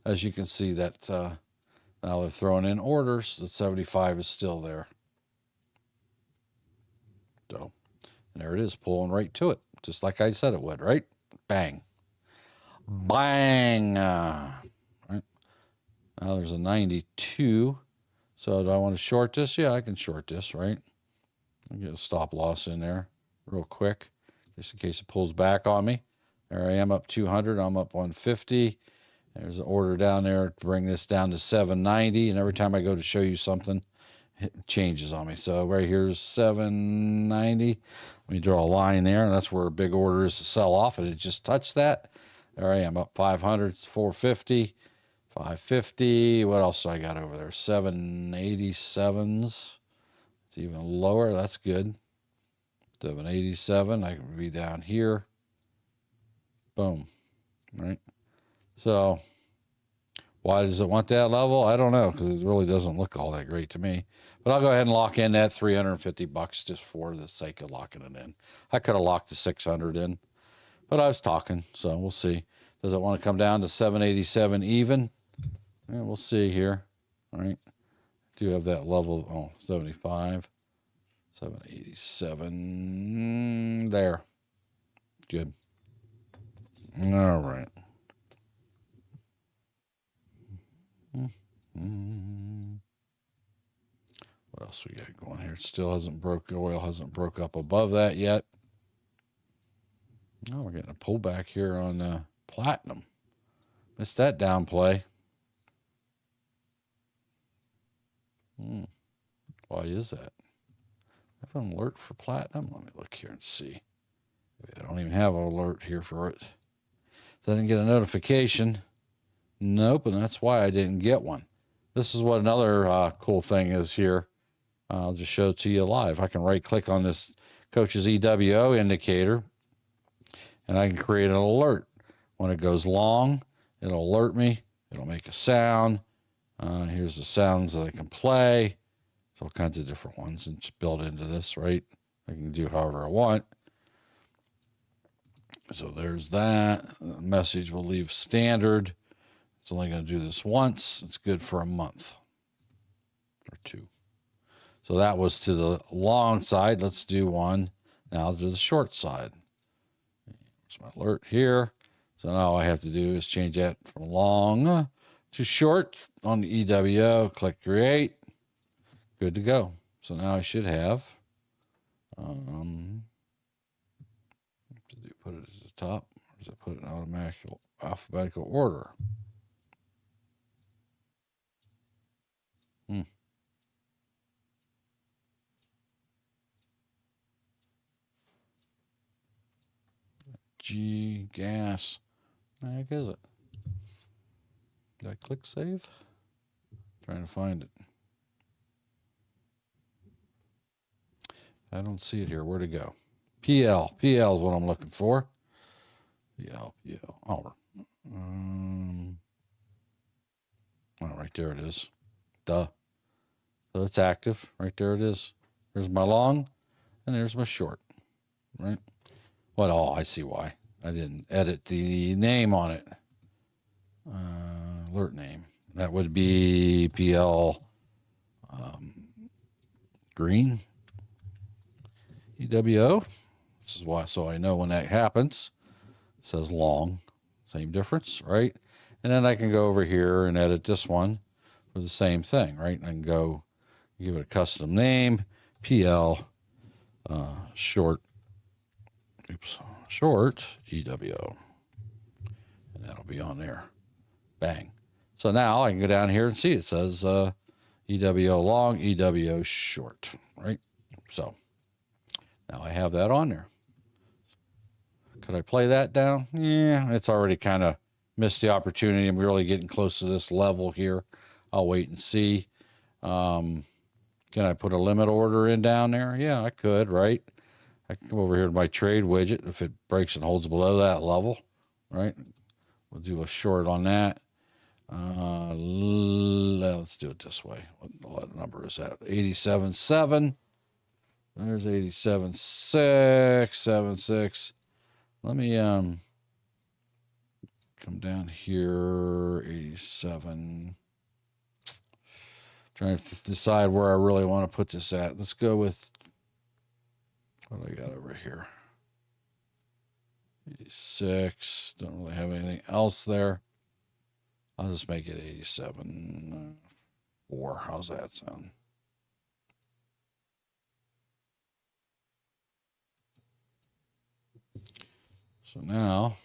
As you can see that now they're throwing in orders. The 75 is still there. So, and there it is, pulling right to it. Just like I said it would, right? Bang. Bang. Right. Now there's a 92. So do I want to short this? Yeah, I can short this, right? I'll get a stop loss in there real quick, just in case it pulls back on me. There I am up 200. I'm up 150. There's an order down there to bring this down to 790. And every time I go to show you something, it changes on me. So right here's 790. Let me draw a line there. And that's where a big order is to sell off. And it just touched that. There I am up 500. It's 450. 550. What else do I got over there? 787s. It's even lower. That's good. 787. I can be down here. Boom. Right. So why does it want that level? I don't know, because it really doesn't look all that great to me. But I'll go ahead and lock in that $350 just for the sake of locking it in. I could have locked the 600 in, but I was talking, so we'll see. Does it want to come down to 787 even? Yeah, we'll see here. All right. Do have that level, 75. 787 there. Good. All right. What else we got going here? It still hasn't broke. Oil hasn't broke up above that yet. Oh, we're getting a pullback here on platinum. Missed that down play. Why is that? I have an alert for platinum. Let me look here and see. I don't even have an alert here for it. So I didn't get a notification. Nope, and that's why I didn't get one. This is what another cool thing is here. I'll just show it to you live. I can right-click on this Coach's EWO indicator, and I can create an alert. When it goes long, it'll alert me. It'll make a sound. Here's the sounds that I can play. There's all kinds of different ones and just built into this, right? I can do however I want. So there's that. The message will leave standard. It's only going to do this once. It's good for a month or two. So that was to the long side. Let's do one now to the short side. There's my alert here. So now all I have to do is change that from long to short on the EWO. Click create. Good to go. So now I should have, did you put it at the top? Or does it put it in alphabetical order? G gas. What the heck is it? Did I click save? Trying to find it. I don't see it here. Where'd it go? PL. PL is what I'm looking for. PL. Oh, right there it is. Duh. So it's active. Right there it is. There's my long, and there's my short. Right? What? Oh, I see why. I didn't edit the name on it. Alert name. That would be PL green. EWO. This is why, so I know when that happens. It says long. Same difference, right? And then I can go over here and edit this one for the same thing, right? And I can go give it a custom name, PL short EWO. And that'll be on there. Bang. So now I can go down here and see it says EWO long, EWO short, right? So now I have that on there. Could I play that down? Yeah, it's already kind of missed the opportunity. I'm really getting close to this level here. I'll wait and see. Can I put a limit order in down there? Yeah, I could, right? I can come over here to my trade widget. If it breaks and holds below that level, right? We'll do a short on that. Let's do it this way. What number is that? 87.7. There's 87.676. Let me come down here. 87. Trying to decide where I really want to put this at. Let's go with what do I got over here. 86. Don't really have anything else there. I'll just make it 87.4. How's that sound? So now,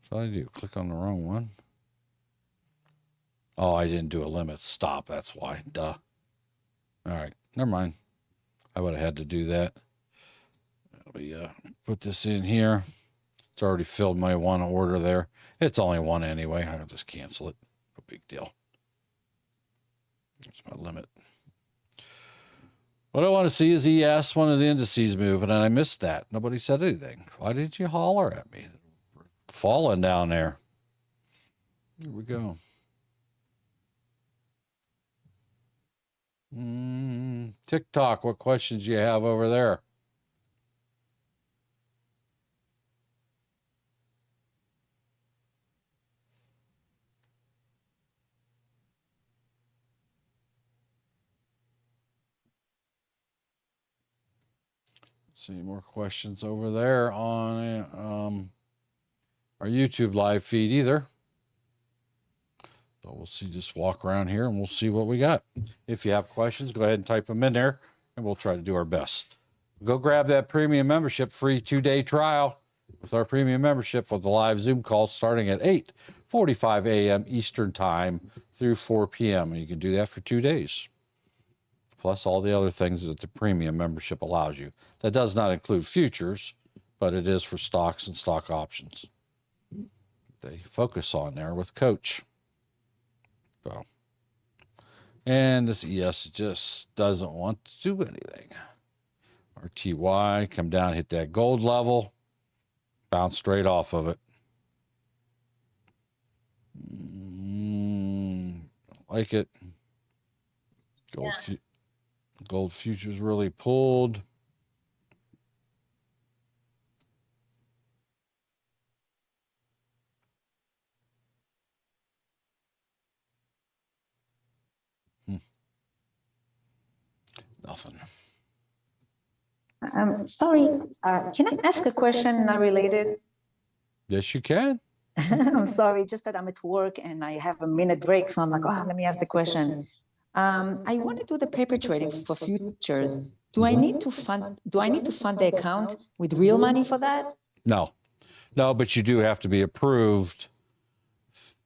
what did I do? Click on the wrong one. Oh, I didn't do a limit stop. That's why. Duh. All right. Never mind. I would have had to do that. Let me put this in here. It's already filled my one order there. It's only one anyway. I'll just cancel it. No big deal. There's my limit. What I want to see is ES, one of the indices moving, and I missed that. Nobody said anything. Why didn't you holler at me? Falling down there. Here we go. TikTok, what questions do you have over there? See any more questions over there on our YouTube live feed either. So we'll see, just walk around here and we'll see what we got. If you have questions, go ahead and type them in there and we'll try to do our best. Go grab that premium membership, free 2-day trial with our premium membership with the live Zoom call starting at 8:45 a.m. Eastern time through 4 p.m. And you can do that for 2 days. Plus all the other things that the premium membership allows you. That does not include futures, but it is for stocks and stock options. They focus on there with Coach. So, and this ES just doesn't want to do anything. RTY, come down, hit that gold level, bounce straight off of it. Like it. Gold futures really pulled. Nothing. Sorry, can I ask a question not related? Yes, you can. I'm sorry, just that I'm at work and I have a minute break. So I'm like, oh, let me ask the question. I want to do the paper trading for futures. Do I need to fund the account with real money for that? No, but you do have to be approved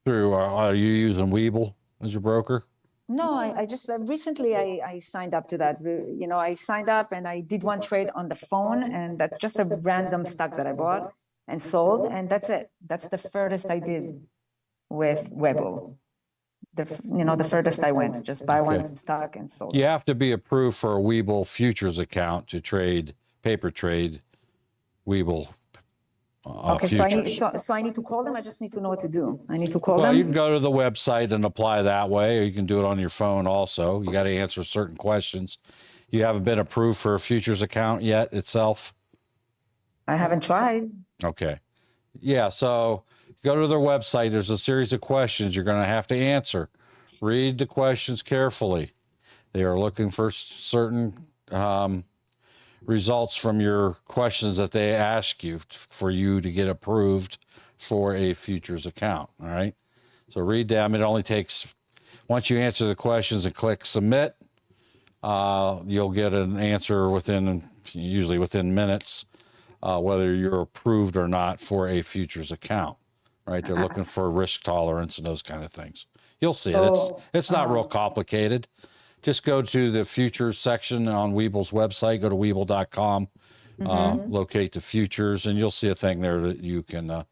through, are you using Webull as your broker? No, I just recently I signed up to that. You know, I signed up and I did one trade on the phone, and that's just a random stock that I bought and sold, and that's it. That's the furthest I did with Webull. The furthest I went, just buy one stock and sold. You have to be approved for a Webull futures account to trade, paper trade Webull. Okay, so I need to call them. I just need to know what to do. I need to call Well, them. you can go to the website and apply that way, or you can do it on your phone also. You got to answer certain questions. You haven't been approved for a futures account yet itself? I haven't tried. Okay. Yeah, so go to their website. There's a series of questions you're going to have to answer. Read the questions carefully. They are looking for certain results from your questions that they ask you for you to get approved for a futures account. All right. So read them. It only takes, once you answer the questions and click submit, you'll get an answer usually within minutes, whether you're approved or not for a futures account. Right. They're looking for risk tolerance and those kind of things. You'll see it. It's not real complicated. Just go to the futures section on Webull's website. Go to Webull.com, locate the futures, and you'll see a thing there that you can,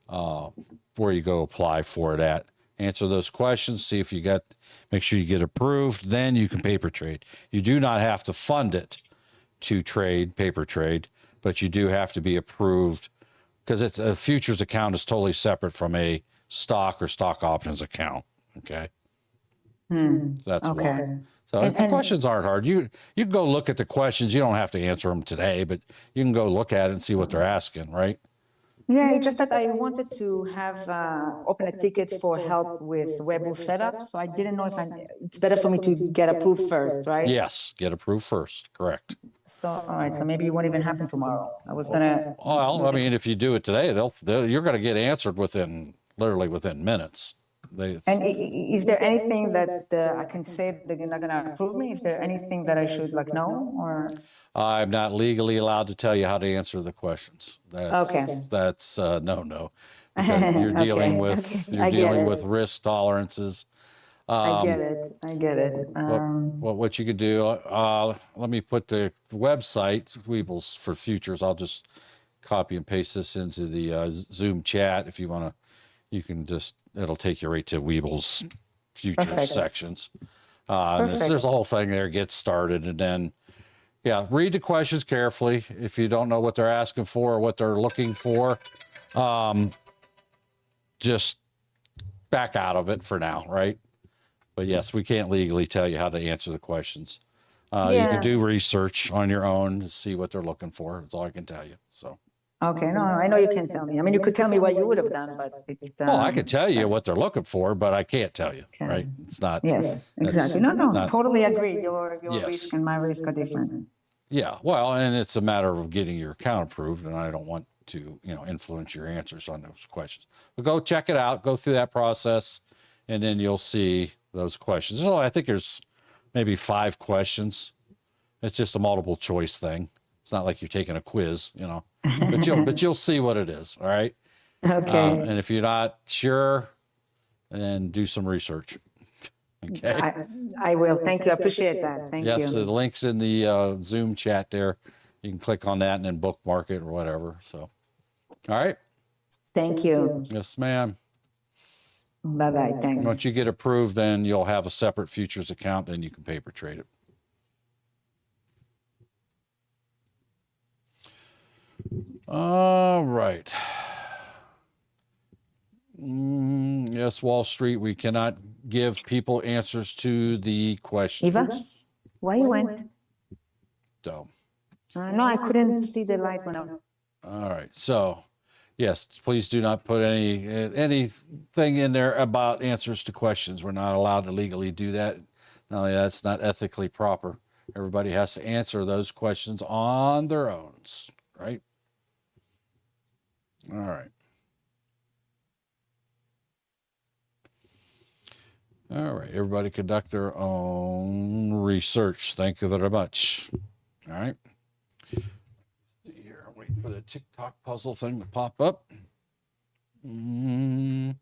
where you go apply for it at. Answer those questions, see if make sure you get approved, then you can paper trade. You do not have to fund it to trade, paper trade, but you do have to be approved because it's a futures account is totally separate from a stock or stock options account. Okay. So that's why. So the questions aren't hard. You can go look at the questions. You don't have to answer them today, but you can go look at it and see what they're asking, right? Yeah, it's just that I wanted to have open a ticket for help with Webull setup, so I didn't know if it's better for me to get approved first, right? Yes, get approved first. Correct. So all right, so maybe it won't even happen tomorrow. I was gonna. Well, I mean, if you do it today, you're going to get answered literally within minutes. And is there anything that I can say they're not going to approve me? Is there anything that I should know or? I'm not legally allowed to tell you how to answer the questions. Okay. That's no. Because you're dealing with risk tolerances. I get it. What you could do? Let me put the website Webull's for futures. I'll just copy and paste this into the Zoom chat if you want to. You can it'll take you right to Webull's futures sections. There's a whole thing there, get started, and then, read the questions carefully. If you don't know what they're asking for or what they're looking for, just back out of it for now, right? But yes, we can't legally tell you how to answer the questions. You can do research on your own to see what they're looking for. That's all I can tell you, so. Okay, no, I know you can't tell me. I mean, you could tell me what you would have done, but. Well, I could tell you what they're looking for, but I can't tell you, right? It's not. Yes, exactly. No, totally agree. Your risk and my risk are different. Yeah, well, and it's a matter of getting your account approved, and I don't want to, influence your answers on those questions. But go check it out, go through that process, and then you'll see those questions. So I think there's maybe 5 questions. It's just a multiple choice thing. It's not like you're taking a quiz, but you'll see what it is. All right. Okay. And if you're not sure, then do some research. Okay. I will. Thank you. I appreciate that. Thank you. So the link's in the Zoom chat there. You can click on that and then bookmark it or whatever. So, all right. Thank you. Yes, ma'am. Bye-bye. Thanks. Once you get approved, then you'll have a separate futures account. Then you can paper trade it. All right. Yes, Wall Street, we cannot give people answers to the questions. Eva, why you went? So. No, I couldn't see the light when I. All right. So, yes, please do not put anything in there about answers to questions. We're not allowed to legally do that. Not only that, it's not ethically proper. Everybody has to answer those questions on their own, right? All right. All right, everybody conduct their own research. Thank you very much. All right. See here, I'm waiting for the TikTok puzzle thing to pop up. All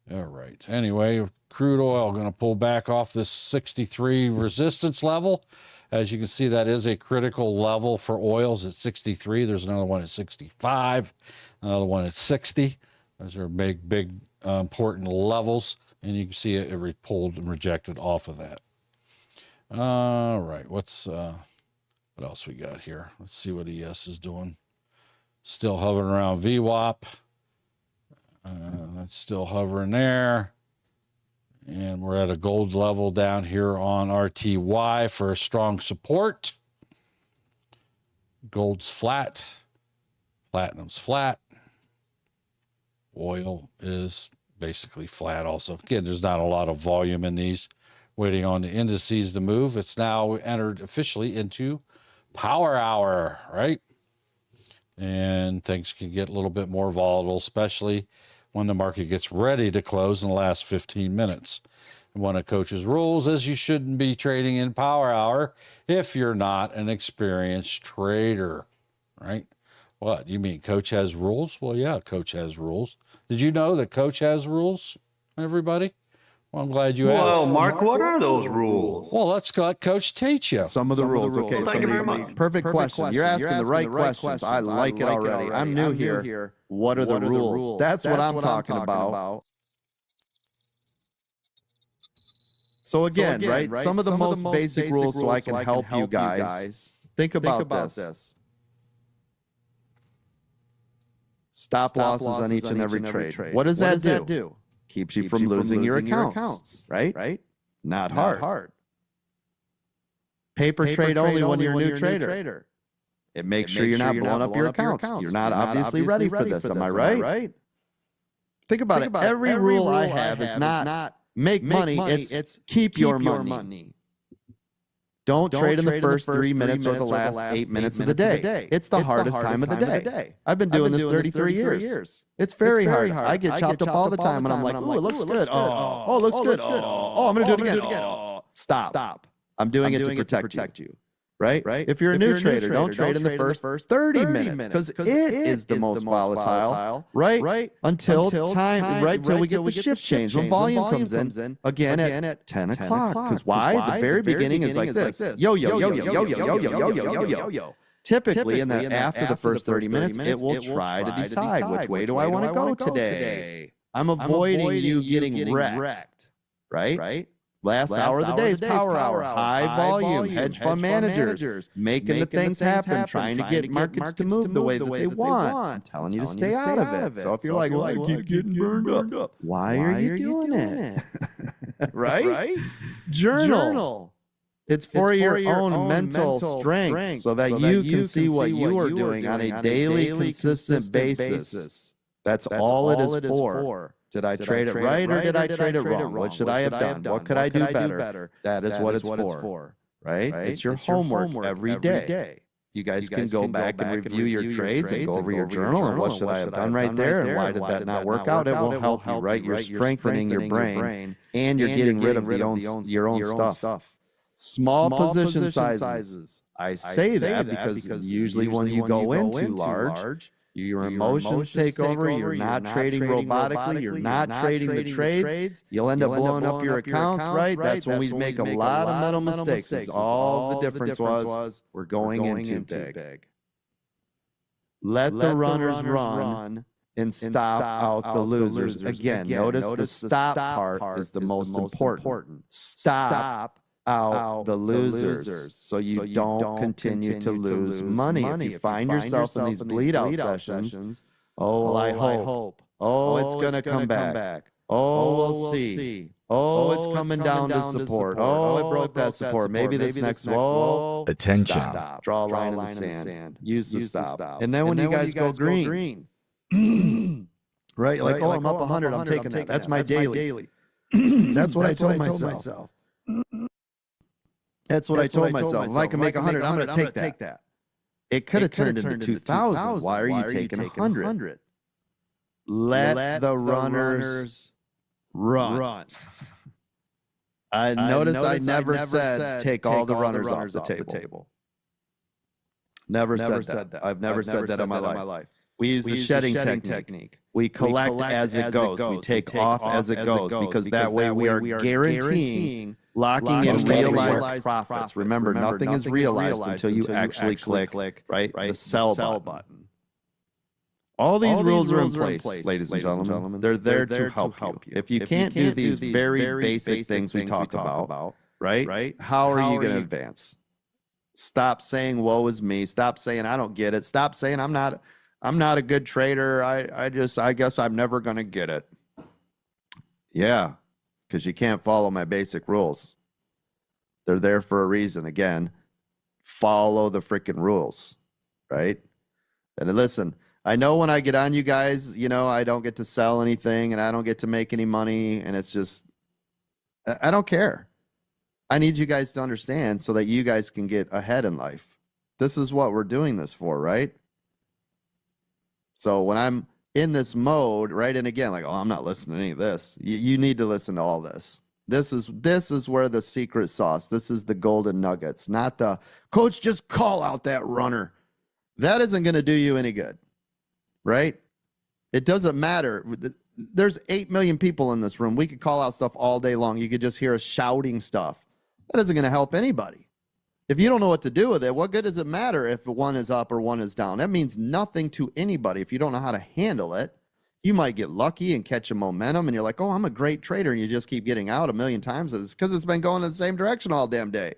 right. Anyway, crude oil going to pull back off this 63 resistance level. As you can see, that is a critical level for oils at 63. There's another one at 65, another one at 60. Those are big, important levels. And you can see it pulled and rejected off of that. All right. What else we got here? Let's see what ES is doing. Still hovering around VWAP. That's still hovering there. And we're at a gold level down here on RTY for a strong support. Gold's flat. Platinum's flat. Oil is basically flat also. Again, there's not a lot of volume in these. Waiting on the indices to move. It's now entered officially into power hour, right? And things can get a little bit more volatile, especially when the market gets ready to close in the last 15 minutes. And one of Coach's rules is you shouldn't be trading in power hour if you're not an experienced trader, right? What, you mean Coach has rules? Well, yeah, Coach has rules. Did you know that Coach has rules, everybody? Well, I'm glad you asked. Well, Mark, what are those rules? Well, let's let Coach teach you. Some of the rules. Okay, Thank you very much. Perfect question. You're asking the right questions. I like it already. I'm new here. What are the rules? That's what I'm talking about. So again, right? Some of the most basic rules so I can help you guys. Think about this. Stop losses on each and every trade. What does that do? Keeps you from losing your accounts, right? Not hard. Paper trade only when you're a new trader. It makes sure you're not blowing up your accounts. You're not obviously ready for this, am I right? Think about it. Every rule I have is not make money, it's keep your money. Don't trade in the first 3 minutes or the last 8 minutes of the day. It's the hardest time of the day. I've been doing this 33 years. It's very hard. I get chopped up all the time, and I'm like, ooh, it looks good. Oh, it looks good. Oh, I'm going to do it again. Stop. I'm doing it to protect you. Right? If you're a new trader, don't trade in the first 30 minutes because it is the most volatile, right? Until time, right? Till we get the shift change when volume comes in again at 10 o'clock. Because why? The very beginning is like this. Yo. Typically, after the first 30 minutes, it will try to decide which way do I want to go today. I'm avoiding you getting wrecked, right? Last hour of the day is power hour. High volume, hedge fund managers making the things happen, trying to get markets to move the way that they want. I'm telling you to stay out of it. So if you're like, well, I keep getting burned up, why are you doing it? Right? Journal. It's for your own mental strength so that you can see what you are doing on a daily, consistent basis. That's all it is for. Did I trade it right or did I trade it wrong? What should I have done? What could I do better? That is what it's for, right? It's your homework every day. You guys can go back and review your trades and go over your journal and what should I have done right there and why did that not work out? It will help you, right? You're strengthening your brain and you're getting rid of your own stuff. Small position sizes. I say that because usually when you go in too large, your emotions take over. You're not trading robotically. You're not trading the trades. You'll end up blowing up your accounts, right? That's when we make a lot of mental mistakes. All the difference was we're going in too big. Let the runners run and stop out the losers. Again, notice the stop part is the most important. Stop out the losers so you don't continue to lose money. If you find yourself in these bleed out sessions, I hope. It's going to come back. We'll see. It's coming down to support. It broke that support. Maybe this next attention. Stop. Draw a line in the sand. Use the stop. And then when you guys go green, right? Like, I'm up 100. I'm taking that. That's my daily. That's what I told myself. That's what I told myself. If I can make 100, I'm going to take that. It could have turned into 2,000. Why are you taking 100? Let the runners run. I never said take all the runners off the table. Never said that. I've never said that in my life. We use the shedding technique. We collect as it goes. We take off as it goes because that way we are guaranteeing locking in realized profits. Remember, nothing is realized until you actually click the sell button. All these rules are in place, ladies and gentlemen. They're there to help you. If you can't do these very basic things we talked about, right? How are you going to advance? Stop saying woe is me. Stop saying I don't get it. Stop saying I'm not a good trader. I guess I'm never going to get it. Yeah, because you can't follow my basic rules. They're there for a reason. Again, follow the freaking rules, right? And listen, I know when I get on you guys, I don't get to sell anything and I don't get to make any money. And it's just, I don't care. I need you guys to understand so that you guys can get ahead in life. This is what we're doing this for, right? So when I'm in this mode, right, and again, like, oh, I'm not listening to any of this. You need to listen to all this. This is where the secret sauce, this is the golden nuggets, not the, coach, just call out that runner. That isn't going to do you any good, right? It doesn't matter. There's 8 million people in this room. We could call out stuff all day long. You could just hear us shouting stuff. That isn't going to help anybody. If you don't know what to do with it, what good does it matter if one is up or one is down? That means nothing to anybody if you don't know how to handle it. You might get lucky and catch a momentum, and you're like, oh, I'm a great trader, and you just keep getting out a million times. It's because it's been going in the same direction all damn day,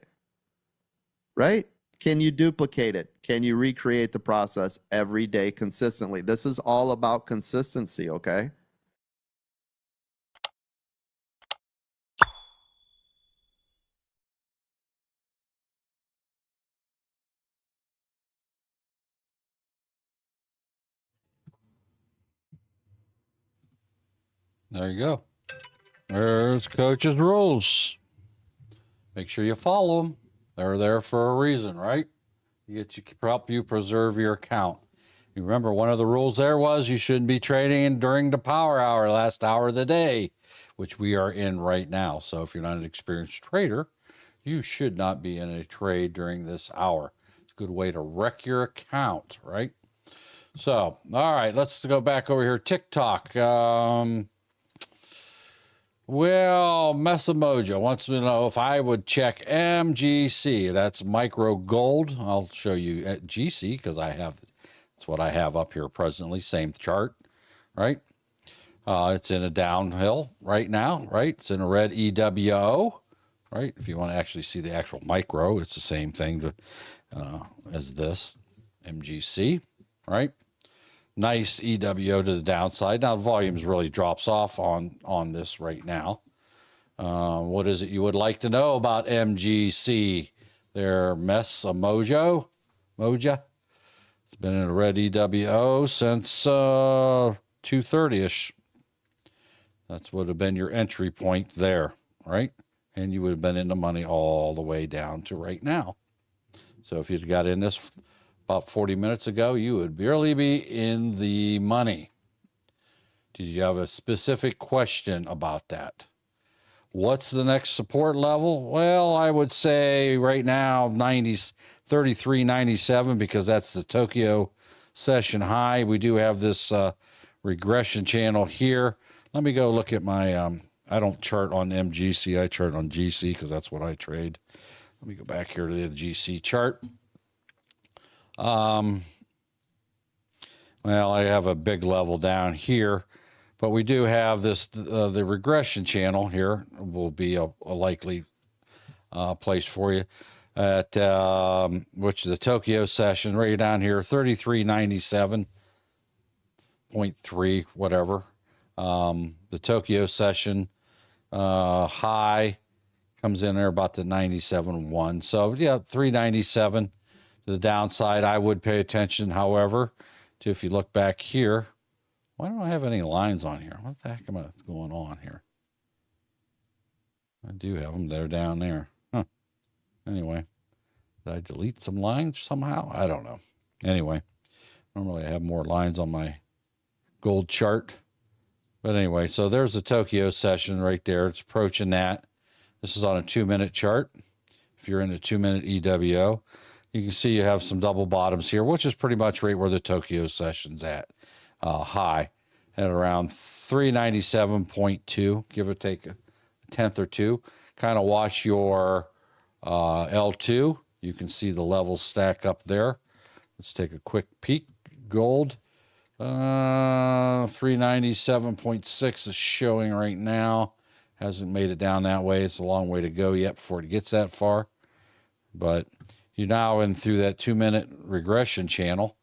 right? Can you duplicate it? Can you recreate the process every day consistently? This is all about consistency, okay? There you go. There's Coach's rules. Make sure you follow them. They're there for a reason, right? Help you preserve your account. You remember one of the rules there was you shouldn't be trading during the power hour, last hour of the day, which we are in right now. So if you're not an experienced trader, you should not be in a trade during this hour. It's a good way to wreck your account, right? So, all right, let's go back over here. TikTok. Well, Messamoja wants to know if I would check MGC. That's micro gold. I'll show you at GC because that's what I have up here presently. Same chart, right? It's in a downhill right now, right? It's in a red EWO, right? If you want to actually see the actual micro, it's the same thing as this MGC, right? Nice EWO to the downside. Now, volumes really drops off on this right now. What is it you would like to know about MGC? Their Moja. It's been in a red EWO since 230-ish. That would have been your entry point there, right? And you would have been in the money all the way down to right now. So if you'd got in this about 40 minutes ago, you would barely be in the money. Did you have a specific question about that? What's the next support level? Well, I would say right now 33.97 because that's the Tokyo session high. We do have this regression channel here. Let me go look at my, I don't chart on MGC, I chart on GC because that's what I trade. Let me go back here to the GC chart. Well, I have a big level down here, but we do have this, the regression channel here will be a likely place for you at, which is the Tokyo session right down here, 33.97.3, whatever. The Tokyo session high comes in there about the 97.1. So yeah, 397. To the downside, I would pay attention, however, to if you look back here. Why don't I have any lines on here? What the heck am I going on here? I do have them. They're down there. Huh. Anyway, did I delete some lines somehow? I don't know. Anyway, normally I have more lines on my gold chart. But anyway, so there's the Tokyo session right there. It's approaching that. This is on a 2-minute chart. If you're in a 2-minute EWO, you can see you have some double bottoms here, which is pretty much right where the Tokyo session's at. High at around 397.2, give or take a tenth or two. Kind of watch your L2. You can see the levels stack up there. Let's take a quick peek. Gold, 397.6 is showing right now. Hasn't made it down that way. It's a long way to go yet before it gets that far. But you're now in through that 2-minute regression channel.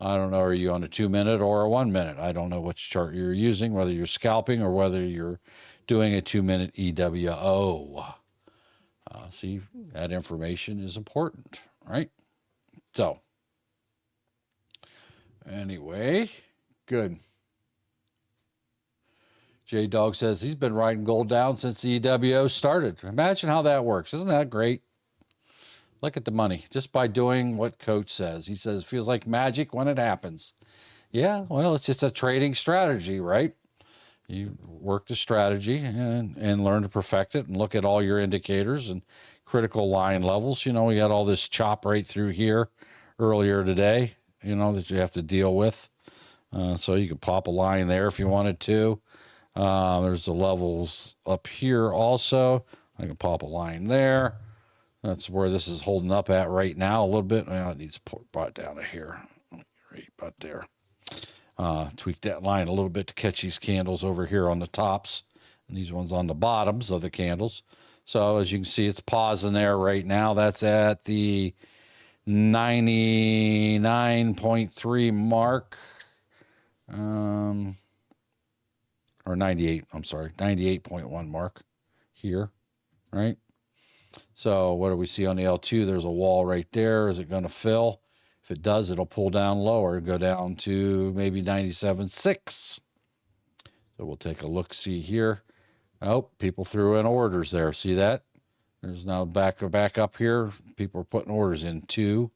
I don't know, are you on a 2-minute or a 1-minute? I don't know which chart you're using, whether you're scalping or whether you're doing a 2-minute EWO. See, that information is important, right? So, anyway, good. J-Dog says he's been riding gold down since the EWO started. Imagine how that works. Isn't that great? Look at the money just by doing what Coach says. He says it feels like magic when it happens. Yeah, well, it's just a trading strategy, right? You work the strategy and learn to perfect it and look at all your indicators and critical line levels. You know, we had all this chop right through here earlier today, you know, that you have to deal with. So you could pop a line there if you wanted to. There's the levels up here also. I can pop a line there. That's where this is holding up at right now a little bit. Well, it needs brought down to here, right about there. Tweak that line a little bit to catch these candles over here on the tops and these ones on the bottoms of the candles. So as you can see, it's pausing there right now. That's at the 99.3 mark. Or 98, I'm sorry, 98.1 mark here, right? So what do we see on the L2? There's a wall right there. Is it going to fill? If it does, it'll pull down lower and go down to maybe 97.6. So we'll take a look, see here. Oh, people threw in orders there. See that? There's now back up here. People are putting orders in 2,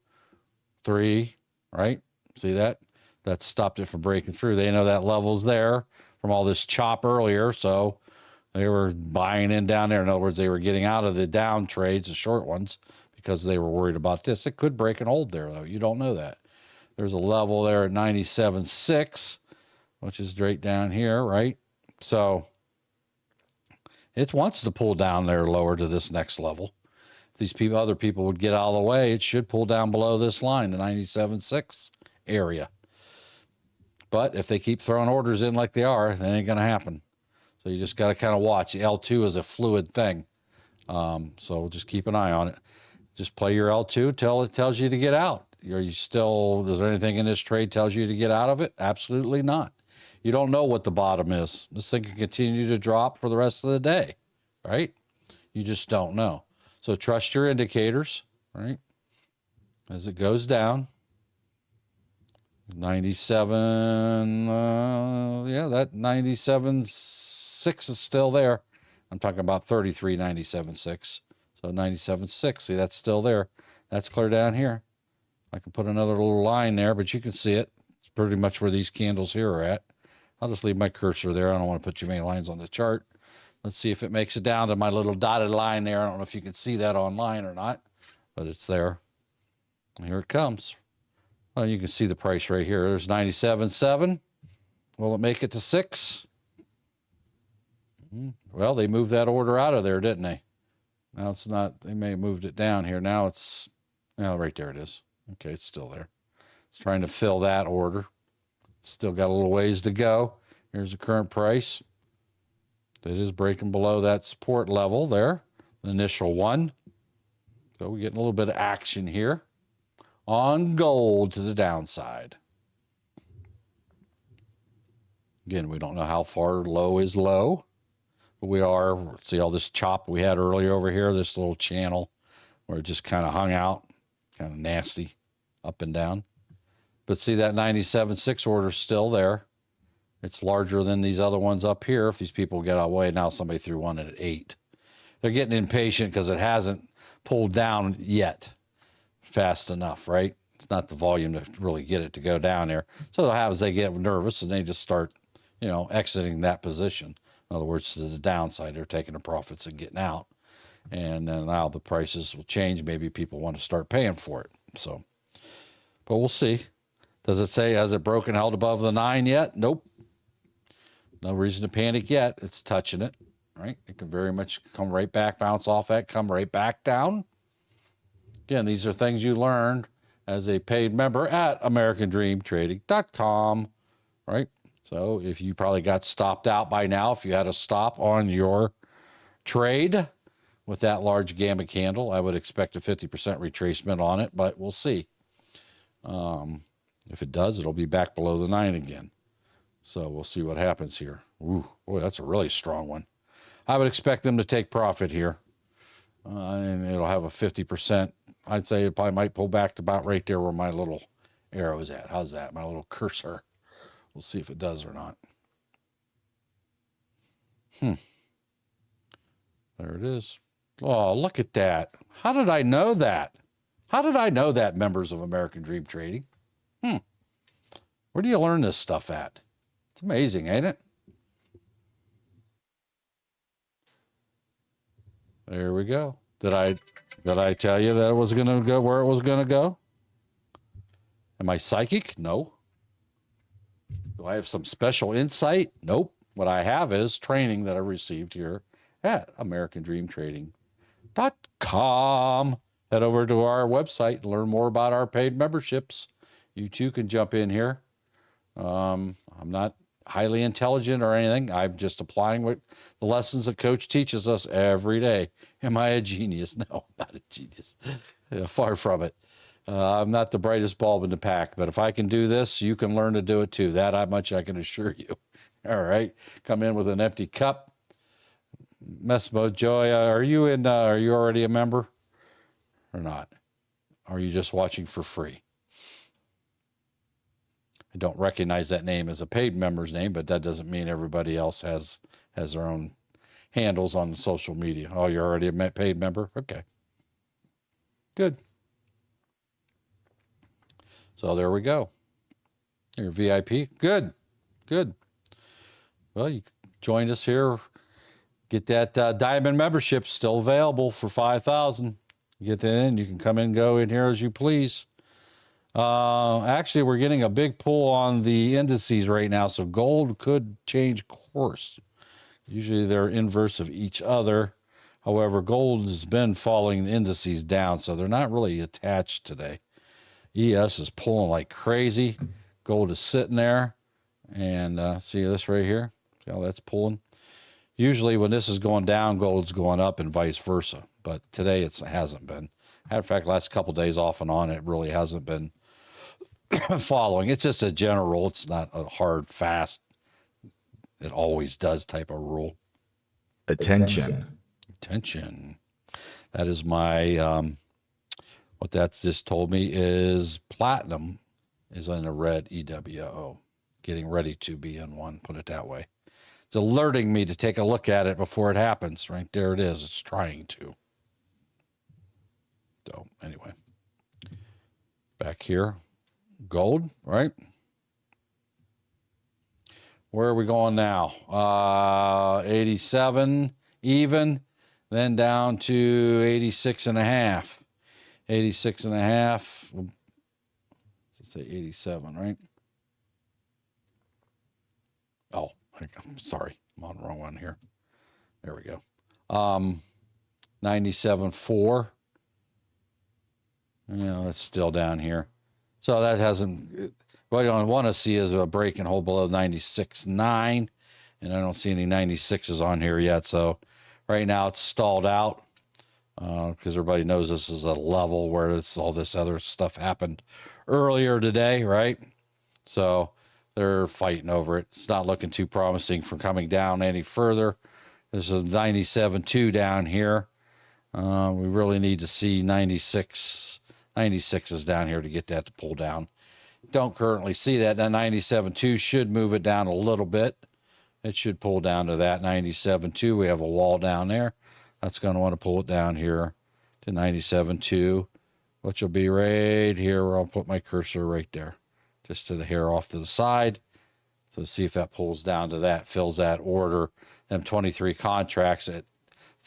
3, right? See that? That stopped it from breaking through. They know that level's there from all this chop earlier, so they were buying in down there. In other words, they were getting out of the down trades, the short ones, because they were worried about this. It could break and hold there, though. You don't know that. There's a level there at 97.6, which is right down here, right? So it wants to pull down there lower to this next level. If these people, other people would get out of the way, it should pull down below this line, the 97.6 area. But if they keep throwing orders in like they are, that ain't going to happen. So you just got to kind of watch. L2 is a fluid thing. So just keep an eye on it. Just play your L2 till it tells you to get out. Are you still, is there anything in this trade tells you to get out of it? Absolutely not. You don't know what the bottom is. This thing can continue to drop for the rest of the day, right? You just don't know. So trust your indicators, right? As it goes down. 97, yeah, that 97.6 is still there. I'm talking about 33.97.6. So 97.6, see, that's still there. That's clear down here. I can put another little line there, but you can see it. It's pretty much where these candles here are at. I'll just leave my cursor there. I don't want to put too many lines on the chart. Let's see if it makes it down to my little dotted line there. I don't know if you can see that online or not, but it's there. And here it comes. Well, you can see the price right here. There's 97.7. Will it make it to 6? Well, they moved that order out of there, didn't they? Now it's not, they may have moved it down here. Now it's, oh, right there it is. Okay, it's still there. It's trying to fill that order. It's still got a little ways to go. Here's the current price. It is breaking below that support level there, the initial one. So we're getting a little bit of action here on gold to the downside. Again, we don't know how far low is low, but we are, see all this chop we had earlier over here, this little channel where it just kind of hung out, kind of nasty, up and down. But see that 97.6 order still there. It's larger than these other ones up here. If these people get away, now somebody threw one at 8. They're getting impatient because it hasn't pulled down yet fast enough, right? It's not the volume to really get it to go down there. So what happens, they get nervous and they just start, you know, exiting that position. In other words, to the downside, they're taking the profits and getting out. And then now the prices will change. Maybe people want to start paying for it. So, but we'll see. Does it say, has it broken held above the 9 yet? Nope. No reason to panic yet. It's touching it, right? It can very much come right back, bounce off that, come right back down. Again, these are things you learned as a paid member at AmericanDreamTrading.com, right? So if you probably got stopped out by now, if you had a stop on your trade with that large gamma candle, I would expect a 50% retracement on it, but we'll see. If it does, it'll be back below the 9 again. So we'll see what happens here. Ooh, boy, that's a really strong one. I would expect them to take profit here. And it'll have a 50%. I'd say it probably might pull back to about right there where my little arrow is at. How's that? My little cursor. We'll see if it does or not. There it is. Oh, look at that. How did I know that? How did I know that, members of American Dream Trading? Where do you learn this stuff at? It's amazing, ain't it? There we go. Did I tell you that it was going to go where it was going to go? Am I psychic? No. Do I have some special insight? Nope. What I have is training that I received here at AmericanDreamTrading.com. Head over to our website to learn more about our paid memberships. You too can jump in here. I'm not highly intelligent or anything. I'm just applying what the lessons that Coach teaches us every day. Am I a genius? No, I'm not a genius. Far from it. I'm not the brightest bulb in the pack, but if I can do this, you can learn to do it too. That much I can assure you. All right. Come in with an empty cup. Messmo Joy, are you already a member or not? Are you just watching for free? I don't recognize that name as a paid member's name, but that doesn't mean everybody else has their own handles on social media. Oh, you're already a paid member? Okay. Good. So there we go. You're VIP. Good. Good. Well, you joined us here. Get that diamond membership still available for $5,000. Get that in. You can come and go in here as you please. Actually, we're getting a big pull on the indices right now, so gold could change course. Usually they're inverse of each other. However, gold has been following the indices down, so they're not really attached today. ES is pulling like crazy. Gold is sitting there. And see this right here? See how that's pulling? Usually when this is going down, gold's going up and vice versa. But today it hasn't been. Matter of fact, last couple of days off and on, it really hasn't been following. It's just a general rule. It's not a hard, fast, it always does type of rule. Attention. That is my, what that's just told me is platinum is in a red EWO. Getting ready to be in one, put it that way. It's alerting me to take a look at it before it happens. Right there it is. It's trying to. So anyway, back here, gold, right? Where are we going now? 87 even, then down to 86 and a half. 86 and a half. Let's say 87, right? Oh, I'm sorry. I'm on the wrong one here. There we go. 97.4. It's still down here. So that hasn't, what I want to see is a break and hold below 96.9. And I don't see any 96s on here yet. So right now it's stalled out because everybody knows this is a level where all this other stuff happened earlier today, right? So they're fighting over it. It's not looking too promising for coming down any further. There's a 97.2 down here. We really need to see 96 is down here to get that to pull down. Don't currently see that. That 97.2 should move it down a little bit. It should pull down to that 97.2. We have a wall down there. That's going to want to pull it down here to 97.2, which will be right here where I'll put my cursor right there, just to the hair off to the side. So see if that pulls down to that, fills that order. Them 23 contracts at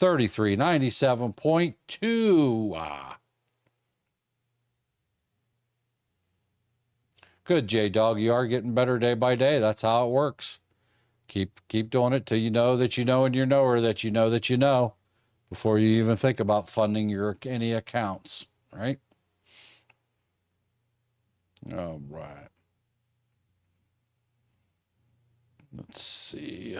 3397.2. Good, J-Dog. You are getting better day by day. That's how it works. Keep doing it till you know that you know and you know, or that you know that you know, before you even think about funding any accounts, right? All right. Let's see.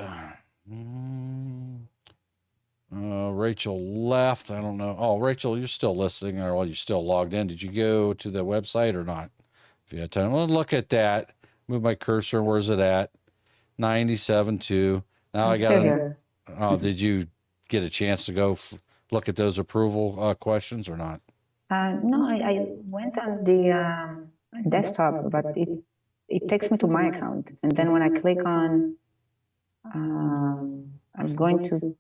Rachel left. I don't know. Oh, Rachel, you're still listening, or you still logged in. Did you go to the website or not? If you had time, well, look at that. Move my cursor. Where's it at? 97.2. Now I'm I still got. here. Oh, did you get a chance to go look at those approval questions or not? No, I went on the desktop, but it takes me to my account. And then when I click on, I'm going to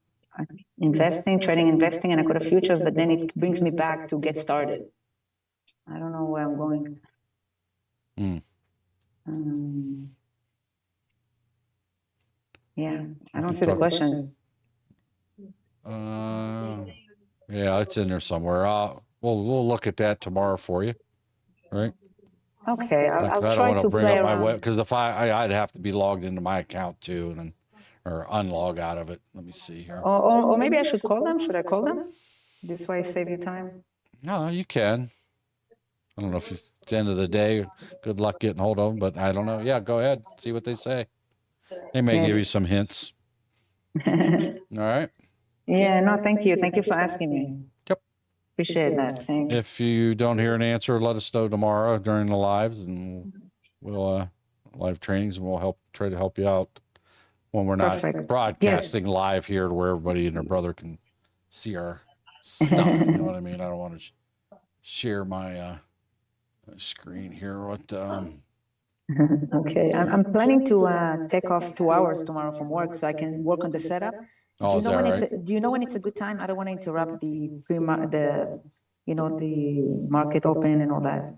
investing, trading, investing, and I go to futures, but then it brings me back to get started. I don't know where I'm going. Yeah, I don't see the questions. Yeah, it's in there somewhere. We'll look at that tomorrow for you, right? Okay, I'll I don't try want to bring play up my around. web, because if I'd have to be logged into my account too, or unlog out of it. Let me see here. Or maybe I should call them. Should I call them? This way, save you time. No, you can. I don't know if at the end of the day, good luck getting hold of them, but I don't know. Yeah, go ahead. See what they say. They may give you some hints. All right. Yeah, no, thank you. Thank you for asking me. Yep. Appreciate that. Thanks. If you don't hear an answer, let us know tomorrow during the lives, and we'll live trainings, and we'll try to help you out when we're not Perfect. broadcasting Yes. live here to where everybody and their brother can see our stuff. You know what I mean? I don't want to share my screen here. What? Okay, I'm planning to take off 2 hours tomorrow from work so I can work on the setup. Oh, Do you is know that when right? do you know when it's a good time? I don't want to interrupt the market open and all that.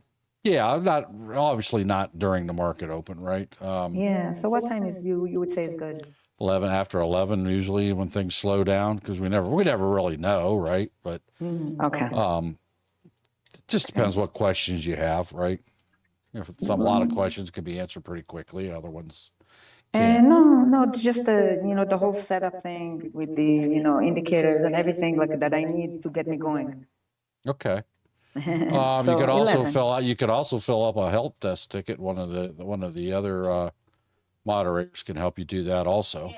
Yeah, not obviously not during the market open, right? Yeah. So what time is you would say is good? 11 after 11 usually when things slow down, because we never really know, right? But Okay. it just depends what questions you have, right? If it's a lot of questions can be answered pretty quickly, other ones can't. No, it's just the whole setup thing with the indicators and everything like that I need to get me going. Okay. So you could also 11. fill up a help desk ticket. One of the other moderators can help you do that also.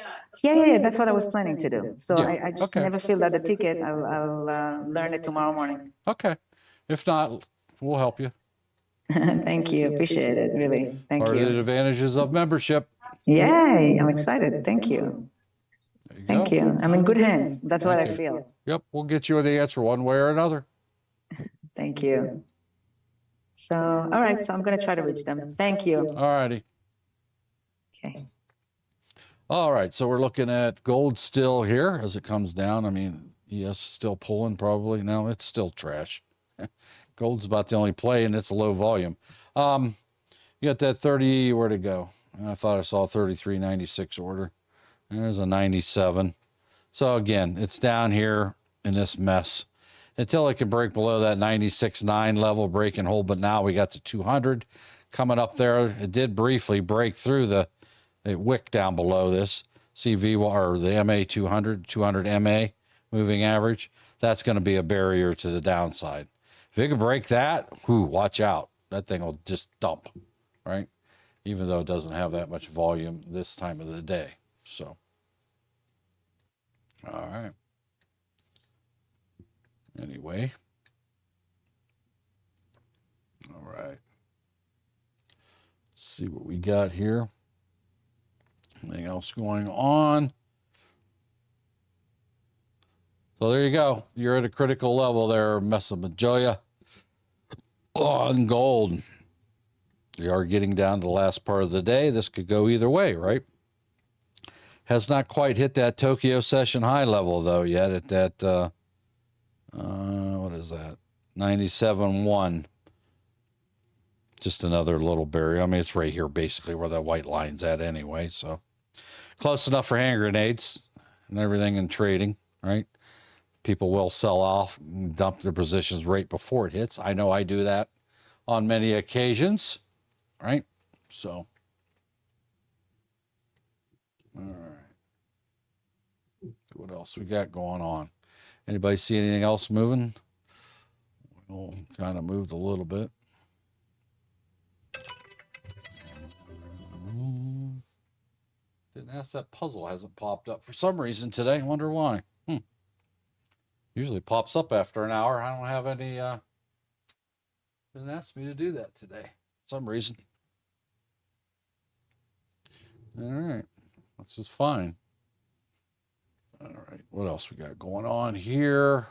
Yeah. That's what I was planning to do. So Yeah. I just Okay. never filled out the ticket. I'll learn it tomorrow morning. Okay. If not, we'll help you. Thank you. Appreciate it. Really. Thank Are the you. advantages of membership. Yay. I'm excited. Thank you. There you Thank go. you. I'm in good hands. That's what I Thank you. feel. Yep, we'll get you the answer one way or another. Thank you. So, all right. So I'm going to try to reach them. Thank you. All righty. Okay. All right, so we're looking at gold still here as it comes down. I mean, yes, still pulling probably. No, it's still trash. Gold's about the only play, and it's low volume. You got that 30, where'd it go? I thought I saw 33.96 order. There's a 97. So again, it's down here in this mess until it can break below that 96.9 level, break and hold. But now we got the 200 coming up there. It did briefly break through the wick down below this CV or the MA 200 MA moving average. That's going to be a barrier to the downside. If it can break that, watch out. That thing will just dump, right? Even though it doesn't have that much volume this time of the day. So, all right. Anyway. All right. Let's see what we got here. Anything else going on? So there you go. You're at a critical level there, Mesomajoya. On gold. We are getting down to the last part of the day. This could go either way, right? Has not quite hit that Tokyo session high level, though, yet at that, what is that? 97.1. Just another little barrier. I mean, it's right here, basically, where that white line's at anyway, so. Close enough for hand grenades and everything in trading, right? people will sell off and dump their positions right before it hits. I know I do that on many occasions, right? So, all right. What else we got going on? Anybody see anything else moving? We'll kind of moved a little bit. Didn't ask that puzzle hasn't popped up for some reason today. I wonder why. Usually pops up after an hour. I don't have any, didn't ask me to do that today for some reason. All right. This is fine. All right. What else we got going on here?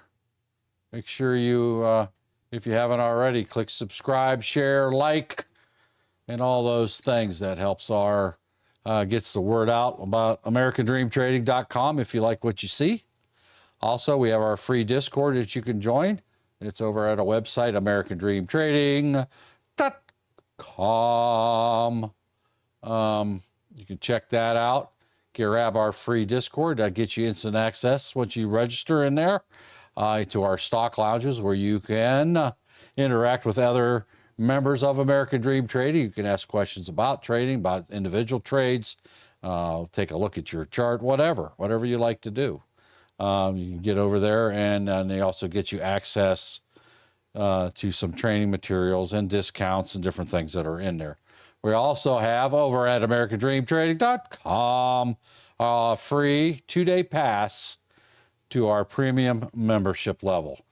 Make sure you, if you haven't already, click subscribe, share, like, and all those things. That helps our, gets the word out about AmericanDreamTrading.com if you like what you see. Also, we have our free Discord that you can join. It's over at our website, AmericanDreamTrading.com. You can check that out. Grab our free Discord. That gets you instant access once you register in there to our stock lounges where you can interact with other members of American Dream Trading. You can ask questions about trading, about individual trades, take a look at your chart, whatever you like to do. You can get over there, and they also get you access to some training materials and discounts and different things that are in there. We also have over at AmericanDreamTrading.com a free 2-day pass to our premium membership level.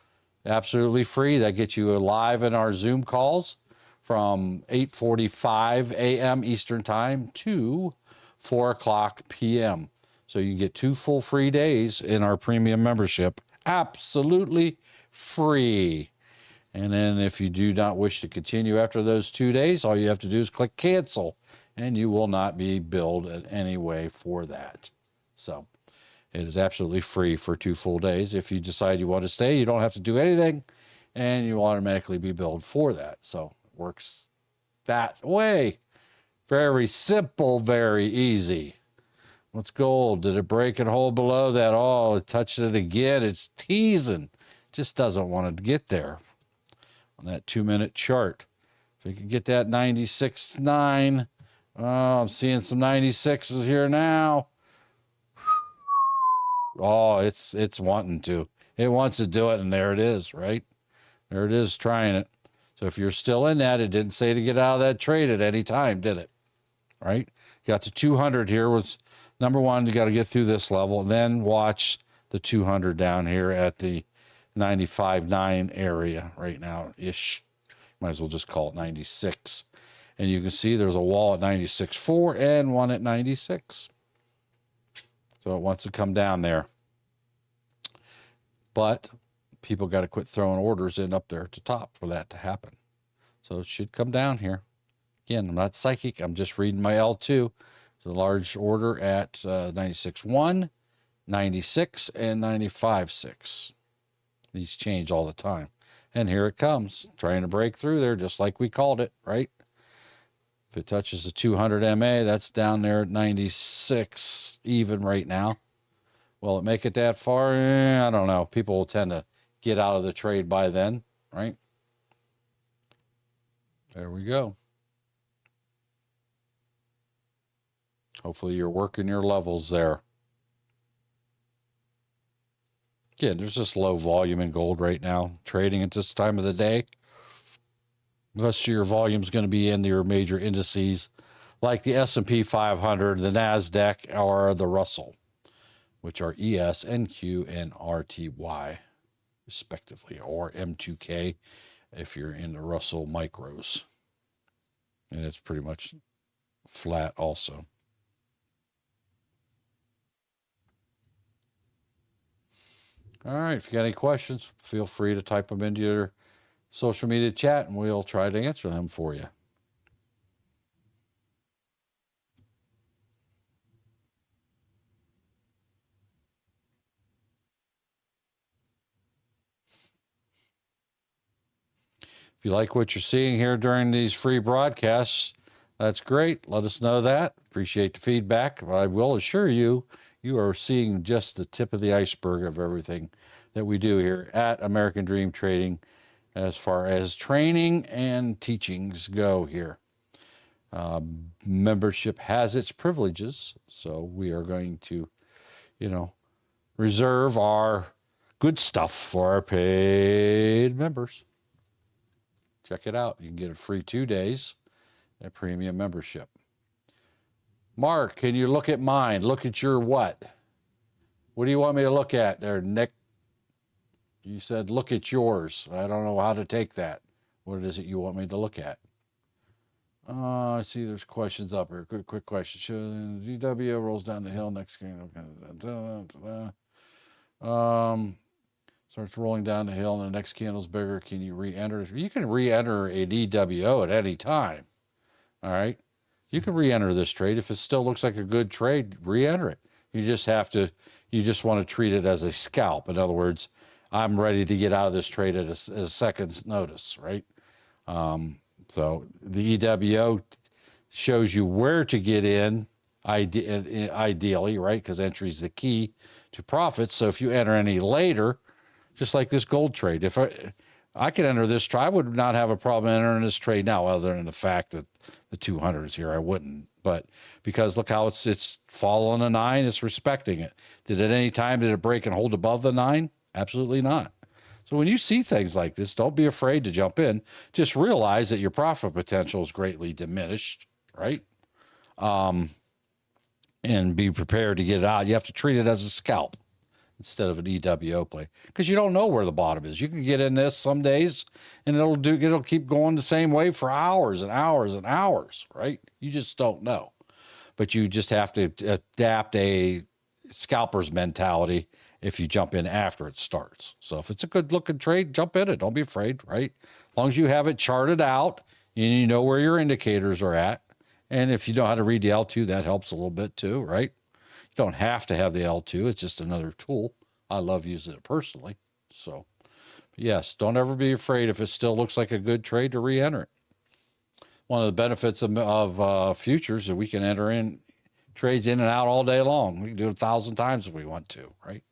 Absolutely free. That gets you live in our Zoom calls from 8:45 a.m. Eastern Time to 4 o'clock p.m. So you can get 2 full free days in our premium membership. Absolutely free. And then if you do not wish to continue after those 2 days, all you have to do is click cancel, and you will not be billed in any way for that. So it is absolutely free for 2 full days. If you decide you want to stay, you don't have to do anything, and you automatically be billed for that. So it works that way. Very simple, very easy. What's gold? Did it break and hold below that? Oh, it touched it again. It's teasing. Just doesn't want to get there on that 2-minute chart. If we could get that 96.9. Oh, I'm seeing some 96s here now. Oh, it's wanting to. It wants to do it, and there it is, right? There it is, trying it. So if you're still in that, it didn't say to get out of that trade at any time, did it? Right? Got to 200 here. Was number one, you got to get through this level, and then watch the 200 down here at the 95.9 area right now-ish. Might as well just call it 96. And you can see there's a wall at 96.4 and one at 96. So it wants to come down there. But people got to quit throwing orders in up there at the top for that to happen. So it should come down here. Again, I'm not psychic. I'm just reading my L2. It's a large order at 96.1, 96, and 95.6. These change all the time. And here it comes, trying to break through there just like we called it, right? If it touches the 200 MA, that's down there at 96 even right now. Will it make it that far? I don't know. People will tend to get out of the trade by then, right? There we go. Hopefully you're working your levels there. Again, there's just low volume in gold right now. Trading at this time of the day. Unless your volume's going to be in your major indices like the S&P 500, the NASDAQ, or the Russell, which are ES, NQ, and RTY, respectively, or M2K if you're in the Russell micros. And it's pretty much flat also. All right, if you got any questions, feel free to type them into your social media chat, and we'll try to answer them for you. If you like what you're seeing here during these free broadcasts, that's great. Let us know that. Appreciate the feedback. I will assure you, you are seeing just the tip of the iceberg of everything that we do here at American Dream Trading as far as training and teachings go here. Membership has its privileges, so we are going to, reserve our good stuff for our paid members. Check it out. You can get a free 2 days at premium membership. Mark, can you look at mine? Look at your what? What do you want me to look at there, Nick? You said look at yours. I don't know how to take that. What is it you want me to look at? I see there's questions up here. Good, quick question. ZW rolls down the hill next game. Starts rolling down the hill and the next candle's bigger. Can you re-enter? You can re-enter a DWO at any time. All right. You can re-enter this trade. If it still looks like a good trade, re-enter it. You just want to treat it as a scalp. In other words, I'm ready to get out of this trade at a second's notice, right? So the EWO shows you where to get in, ideally, right? Because entry is the key to profits. So if you enter any later, just like this gold trade, if I could enter this trade, I would not have a problem entering this trade now, other than the fact that the 200 is here. I wouldn't, but because look how it's following a 9, it's respecting it. Did at any time did it break and hold above the 9? Absolutely not. So when you see things like this, don't be afraid to jump in. Just realize that your profit potential is greatly diminished, right? And be prepared to get it out. You have to treat it as a scalp instead of an EWO play, because you don't know where the bottom is. You can get in this some days and it'll keep going the same way for hours and hours and hours, right? You just don't know. But you just have to adapt a scalper's mentality if you jump in after it starts. So if it's a good looking trade, jump in it. Don't be afraid, right? As long as you have it charted out and you know where your indicators are at. And if you know how to read the L2, that helps a little bit too, right? You don't have to have the L2. It's just another tool. I love using it personally. So yes, don't ever be afraid if it still looks like a good trade to re-enter it. One of the benefits of futures is that we can enter in trades in and out all day long. We can do it 1,000 times if we want to, right?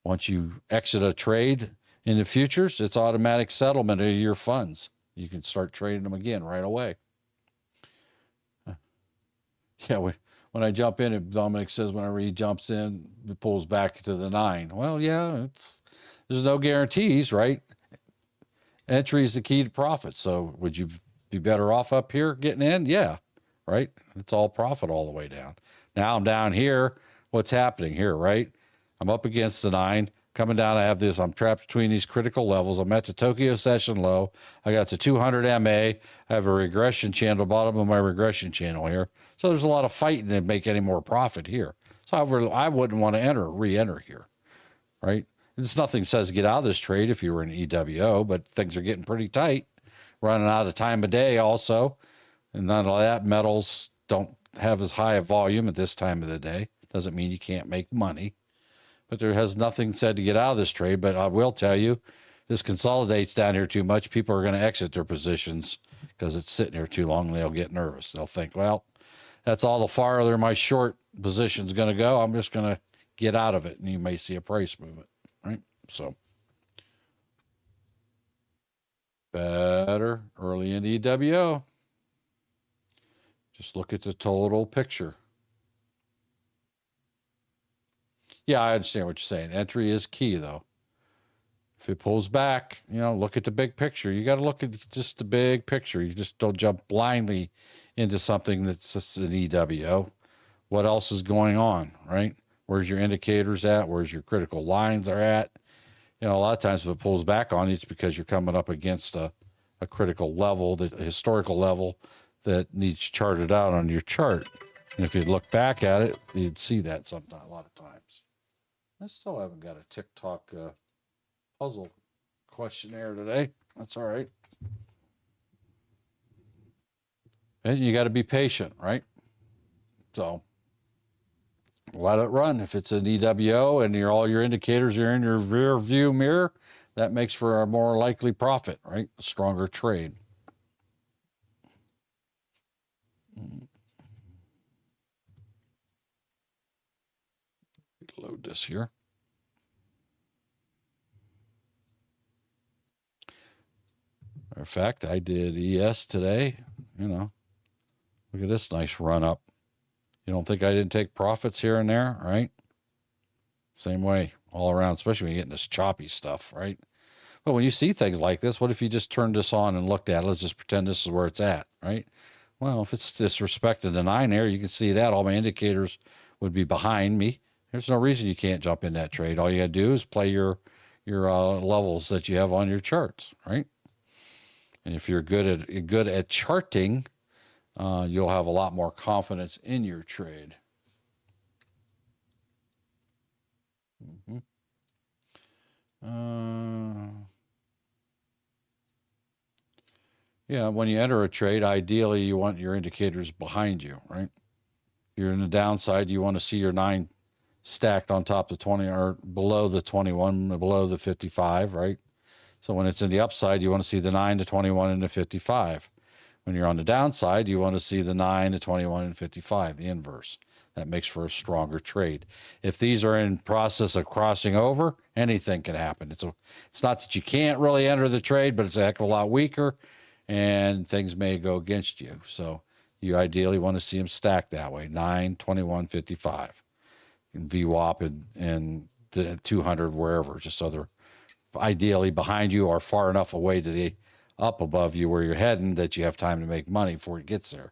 Once you exit a trade in the futures, it's automatic settlement of your funds. You can start trading them again right away. Yeah, when I jump in, Dominic says whenever he jumps in, it pulls back to the 9. Well, yeah, there's no guarantees, right? Entry is the key to profit. So would you be better off up here getting in? Yeah, right? It's all profit all the way down. Now I'm down here. What's happening here, right? I'm up against the 9. Coming down, I have this. I'm trapped between these critical levels. I'm at the Tokyo session low. I got the 200 MA. I have a regression channel, bottom of my regression channel here. So there's a lot of fighting to make any more profit here. So I wouldn't want to re-enter here, right? There's nothing says get out of this trade if you were an EWO, but things are getting pretty tight. Running out of time of day also. And none of that, metals don't have as high a volume at this time of the day. Doesn't mean you can't make money. But there has nothing said to get out of this trade. But I will tell you, this consolidates down here too much. People are going to exit their positions because it's sitting here too long and they'll get nervous. They'll think, well, that's all the farther my short position's going to go. I'm just going to get out of it. And you may see a price movement, right? So better early in EWO. Just look at the total picture. Yeah, I understand what you're saying. Entry is key, though. If it pulls back, look at the big picture. You got to look at just the big picture. You just don't jump blindly into something that's just an EWO. What else is going on, right? Where's your indicators at? Where's your critical lines are at? A lot of times if it pulls back on you, it's because you're coming up against a critical level, a historical level that needs charted out on your chart. And if you look back at it, you'd see that sometimes, a lot of times. I still haven't got a TikTok puzzle questionnaire today. That's all right. And you got to be patient, right? So let it run. If it's an EWO and all your indicators are in your rear view mirror, that makes for a more likely profit, right? A stronger trade. Load this here. of fact, I did ES today. You know, look at this nice run up. You don't think I didn't take profits here and there, right? Same way all around, especially when you're getting this choppy stuff, right? But when you see things like this, what if you just turned this on and looked at it? Let's just pretend this is where it's at, right? Well, if it's disrespected the 9 there, you can see that all my indicators would be behind me. There's no reason you can't jump in that trade. All you got to do is play your levels that you have on your charts, right? And if you're good at charting, you'll have a lot more confidence in your trade. Yeah, when you enter a trade, ideally you want your indicators behind you, right? If you're in the downside, you want to see your 9 stacked on top of 20 or below the 21, below the 55, right? So when it's in the upside, you want to see the 9 to 21 and the 55. When you're on the downside, you want to see the 9 to 21 and 55, the inverse. That makes for a stronger trade. If these are in process of crossing over, anything can happen. It's not that you can't really enter the trade, but it's a heck of a lot weaker, and things may go against you. So you ideally want to see them stacked that way, 9, 21, 55. And VWAP and the 200 wherever, just so they're ideally behind you or far enough away to the up above you where you're heading that you have time to make money before it gets there.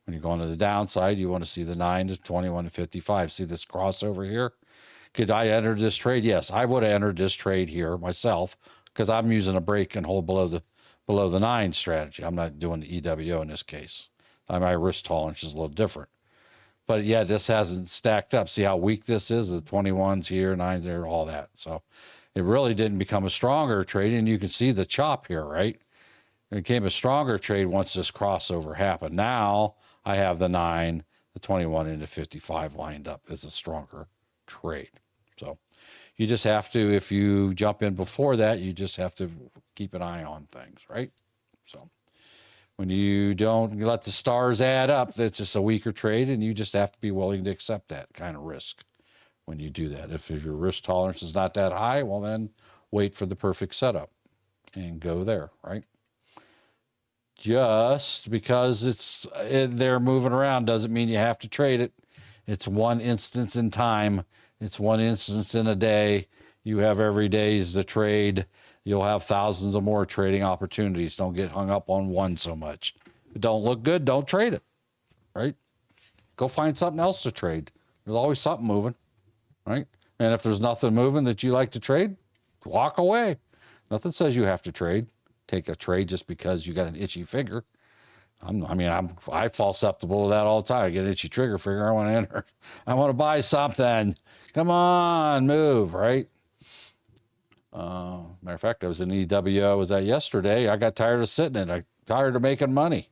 When you're going to the downside, you want to see the 9 to 21 to 55. See this crossover here? Could I enter this trade? Yes, I would have entered this trade here myself because I'm using a break and hold below the 9 strategy. I'm not doing the EWO in this case. My risk tolerance is a little different. But yeah, this hasn't stacked up. See how weak this is? The 21s here, 9s there, all that. So it really didn't become a stronger trade. And you can see the chop here, right? It became a stronger trade once this crossover happened. Now I have the 9, the 21, and the 55 lined up as a stronger trade. So you just have to, if you jump in before that, you just have to keep an eye on things, right? So when you don't let the stars add up, that's just a weaker trade, and you just have to be willing to accept that kind of risk when you do that. If your risk tolerance is not that high, well, then wait for the perfect setup and go there, right? Just because they're moving around doesn't mean you have to trade it. It's one instance in time. It's one instance in a day. You have every day is the trade. You'll have thousands of more trading opportunities. Don't get hung up on one so much. If it don't look good, don't trade it, right? Go find something else to trade. There's always something moving, right? And if there's nothing moving that you like to trade, walk away. Nothing says you have to trade. Take a trade just because you got an itchy finger. I fall susceptible to that all the time. I get an itchy trigger finger. I want to enter. I want to buy something. Come on, move, right? Matter of fact, I was in EWO. Was that yesterday? I got tired of sitting in it. I got tired of making money.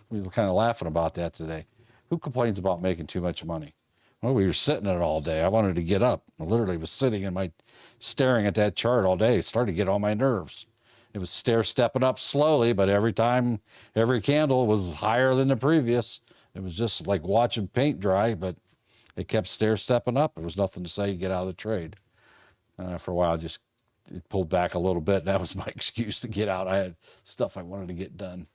We were kind of laughing about that today. Who complains about making too much money? Well, we were sitting in it all day. I wanted to get up. I literally was sitting staring at that chart all day. It started to get on my nerves. It was stair-stepping up slowly, but every candle was higher than the previous. It was just like watching paint dry, but it kept stair-stepping up. There was nothing to say, get out of the trade. For a while, it pulled back a little bit, and that was my excuse to get out. I had stuff I wanted to get done.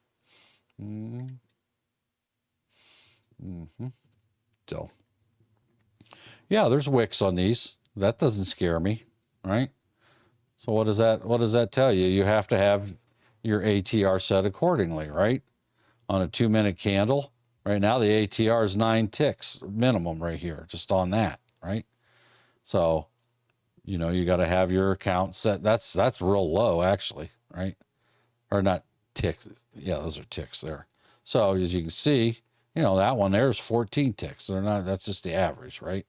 So, yeah, there's wicks on these. That doesn't scare me, right? So what does that tell you? You have to have your ATR set accordingly, right? On a 2-minute candle, right now the ATR is 9 ticks minimum right here, just on that, right? So, you got to have your account set. That's real low actually, right? Or not ticks. Yeah, those are ticks there. So as you can see, that one there is 14 ticks. That's just the average, right?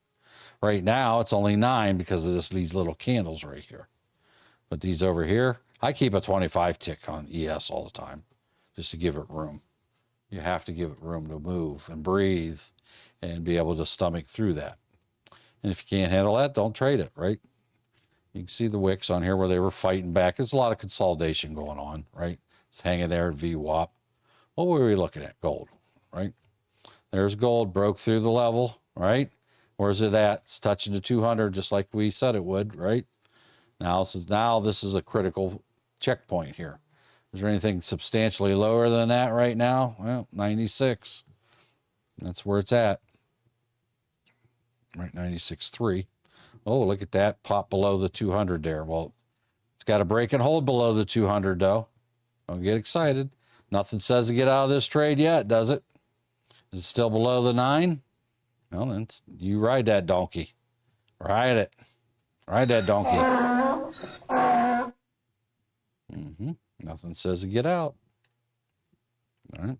Right now it's only 9 because of these little candles right here. But these over here, I keep a 25 tick on ES all the time just to give it room. You have to give it room to move and breathe and be able to stomach through that. And if you can't handle that, don't trade it, right? You can see the wicks on here where they were fighting back. There's a lot of consolidation going on, right? It's hanging there at VWAP. What were we looking at? Gold, right? There's gold, broke through the level, right? Where's it at? It's touching the 200 just like we said it would, right? Now this is a critical checkpoint here. Is there anything substantially lower than that right now? Well, 96. That's where it's at. Right, 96.3. Oh, look at that. Pop below the 200 there. Well, it's got to break and hold below the 200, though. Don't get excited. Nothing says to get out of this trade yet, does it? Is it still below the 9? Well, then you ride that donkey. Ride it. Ride that donkey. Nothing says to get out. All right.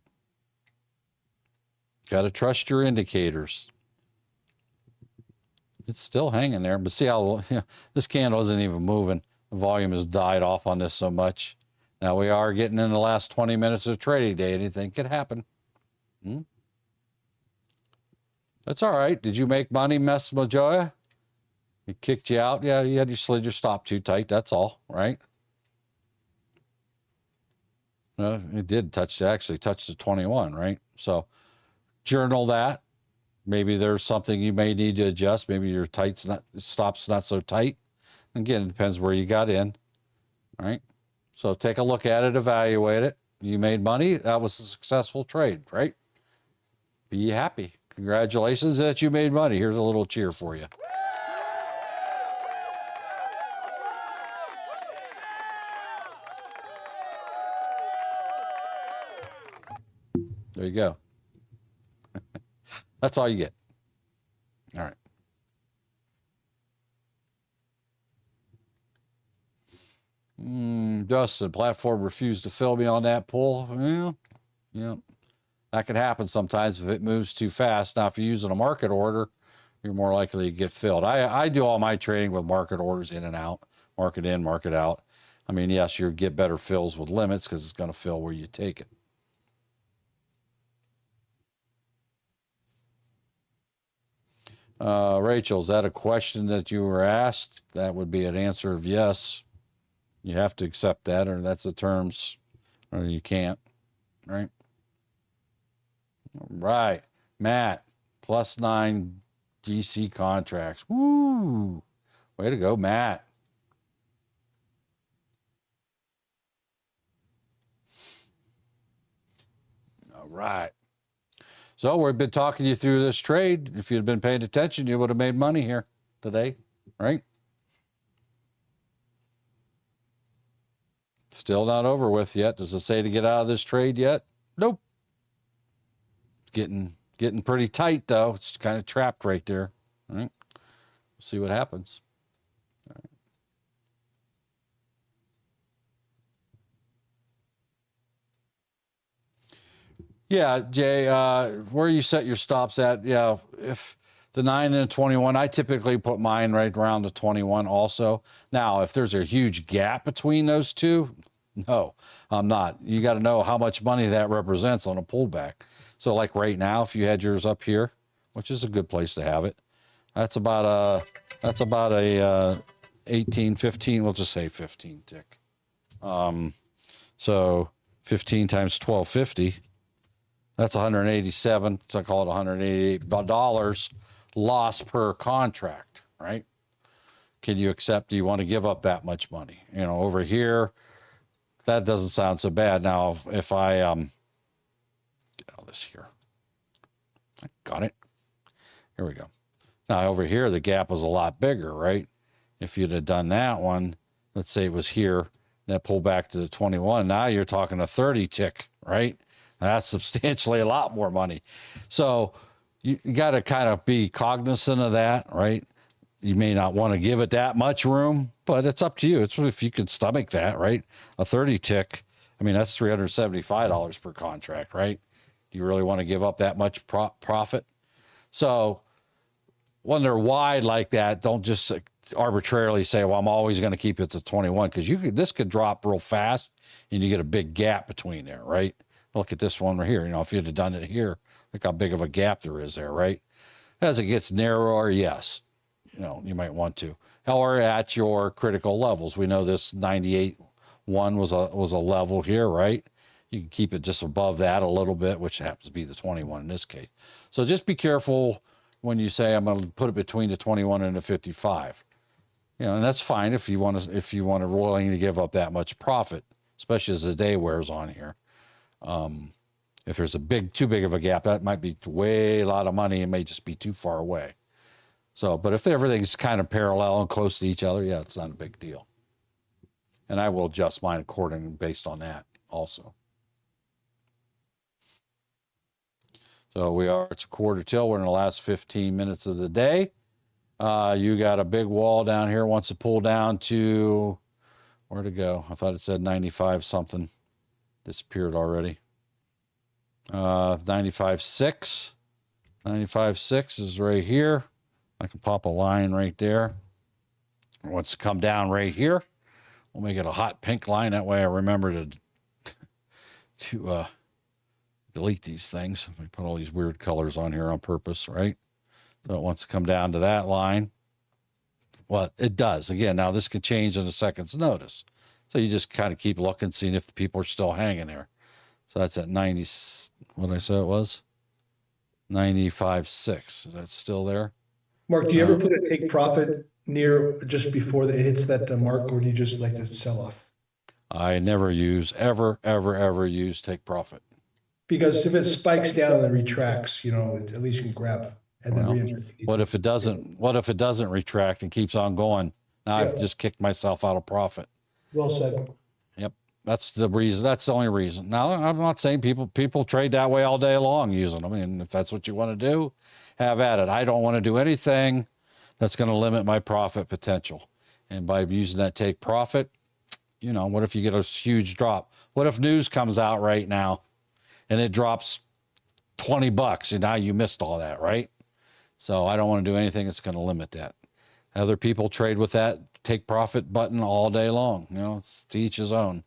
Got to trust your indicators. It's still hanging there, but see how this candle isn't even moving. The volume has died off on this so much. Now we are getting in the last 20 minutes of trading day. Anything could happen. That's all right. Did you make money, Miss Majoya? It kicked you out? Yeah, you slid your stop too tight. That's all, right? It did actually touch the 21, right? So journal that. Maybe there's something you may need to adjust. Maybe your stop's not so tight. Again, it depends where you got in, right? So take a look at it, evaluate it. You made money. That was a successful trade, right? Be happy. Congratulations that you made money. Here's a little cheer for you. There you go. That's all you get. All right. Justin, platform refused to fill me on that pull. Yeah. That can happen sometimes if it moves too fast. Now, if you're using a market order, you're more likely to get filled. I do all my trading with market orders in and out, market in, market out. I mean, yes, you get better fills with limits because it's going to fill where you take it. Rachel, is that a question that you were asked? That would be an answer of yes. You have to accept that, or that's the terms, or you can't, right? All right, Matt, +9 GC contracts. Woo! Way to go, Matt. All right. So we've been talking you through this trade. If you'd been paying attention, you would have made money here today, right? Still not over with yet. Does it say to get out of this trade yet? Nope. Getting pretty tight though. It's kind of trapped right there. All right. We'll see what happens. All right. Yeah, Jay, where you set your stops at, yeah, if the 9 and the 21, I typically put mine right around the 21 also. Now, if there's a huge gap between those two, no, I'm not. You got to know how much money that represents on a pullback. So like right now, if you had yours up here, which is a good place to have it, that's about a 18, 15, we'll just say 15 tick. So 15 times 1250, that's 187. So I call it $188 loss per contract, right? Can you accept? Do you want to give up that much money? You know, over here, that doesn't sound so bad. Now, if I get out of this here, I got it. Here we go. Now over here, the gap was a lot bigger, right? If you'd have done that one, let's say it was here, that pulled back to the 21. Now you're talking a 30 tick, right? That's substantially a lot more money. So you got to kind of be cognizant of that, right? You may not want to give it that much room, but it's up to you. It's if you can stomach that, right? A 30 tick, I mean, that's $375 per contract, right? Do you really want to give up that much profit? So when they're wide like that, don't just arbitrarily say, well, I'm always going to keep it to 21, because this could drop real fast and you get a big gap between there, right? Look at this one right here. You know, if you'd have done it here, look how big of a gap there is there, right? As it gets narrower, yes, you know, you might want to. Or at your critical levels. We know this 98.1 was a level here, right? You can keep it just above that a little bit, which happens to be the 21 in this case. So just be careful when you say I'm going to put it between the 21 and the 55. You know, and that's fine if you want to willing to give up that much profit. especially as the day wears on here. If there's too big of a gap, that might be way a lot of money. It may just be too far away. So, but if everything's kind of parallel and close to each other, yeah, it's not a big deal. And I will adjust mine accordingly based on that also. So it's a quarter till. We're in the last 15 minutes of the day. You got a big wall down here. Wants to pull down to, where'd it go? I thought it said 95 something. Disappeared already. 95.6. 95.6 is right here. I can pop a line right there. It wants to come down right here. We'll make it a hot pink line. That way I remember to delete these things. If I put all these weird colors on here on purpose, right? So it wants to come down to that line. Well, it does. Again, now this could change in a second's notice. So you just kind of keep looking, seeing if the people are still hanging there. So that's at 90, what did I say it was? 95.6. Is that still there? Mark, do you ever put a take profit near just before it hits that mark, or do you just like to sell off? I never ever use take profit. Because if it spikes down and then retracts, at least you can grab and then re-enter. What if it doesn't retract and keeps on going? Now I've just kicked myself out of profit. Well said. Yep. That's the reason. That's the only reason. Now, I'm not saying people trade that way all day long using them. And if that's what you want to do, have at it. I don't want to do anything that's going to limit my profit potential. And by using that take profit, what if you get a huge drop? What if news comes out right now and it drops $20 and now you missed all that, right? So I don't want to do anything that's going to limit that. Other people trade with that take profit button all day long. It's to each his own.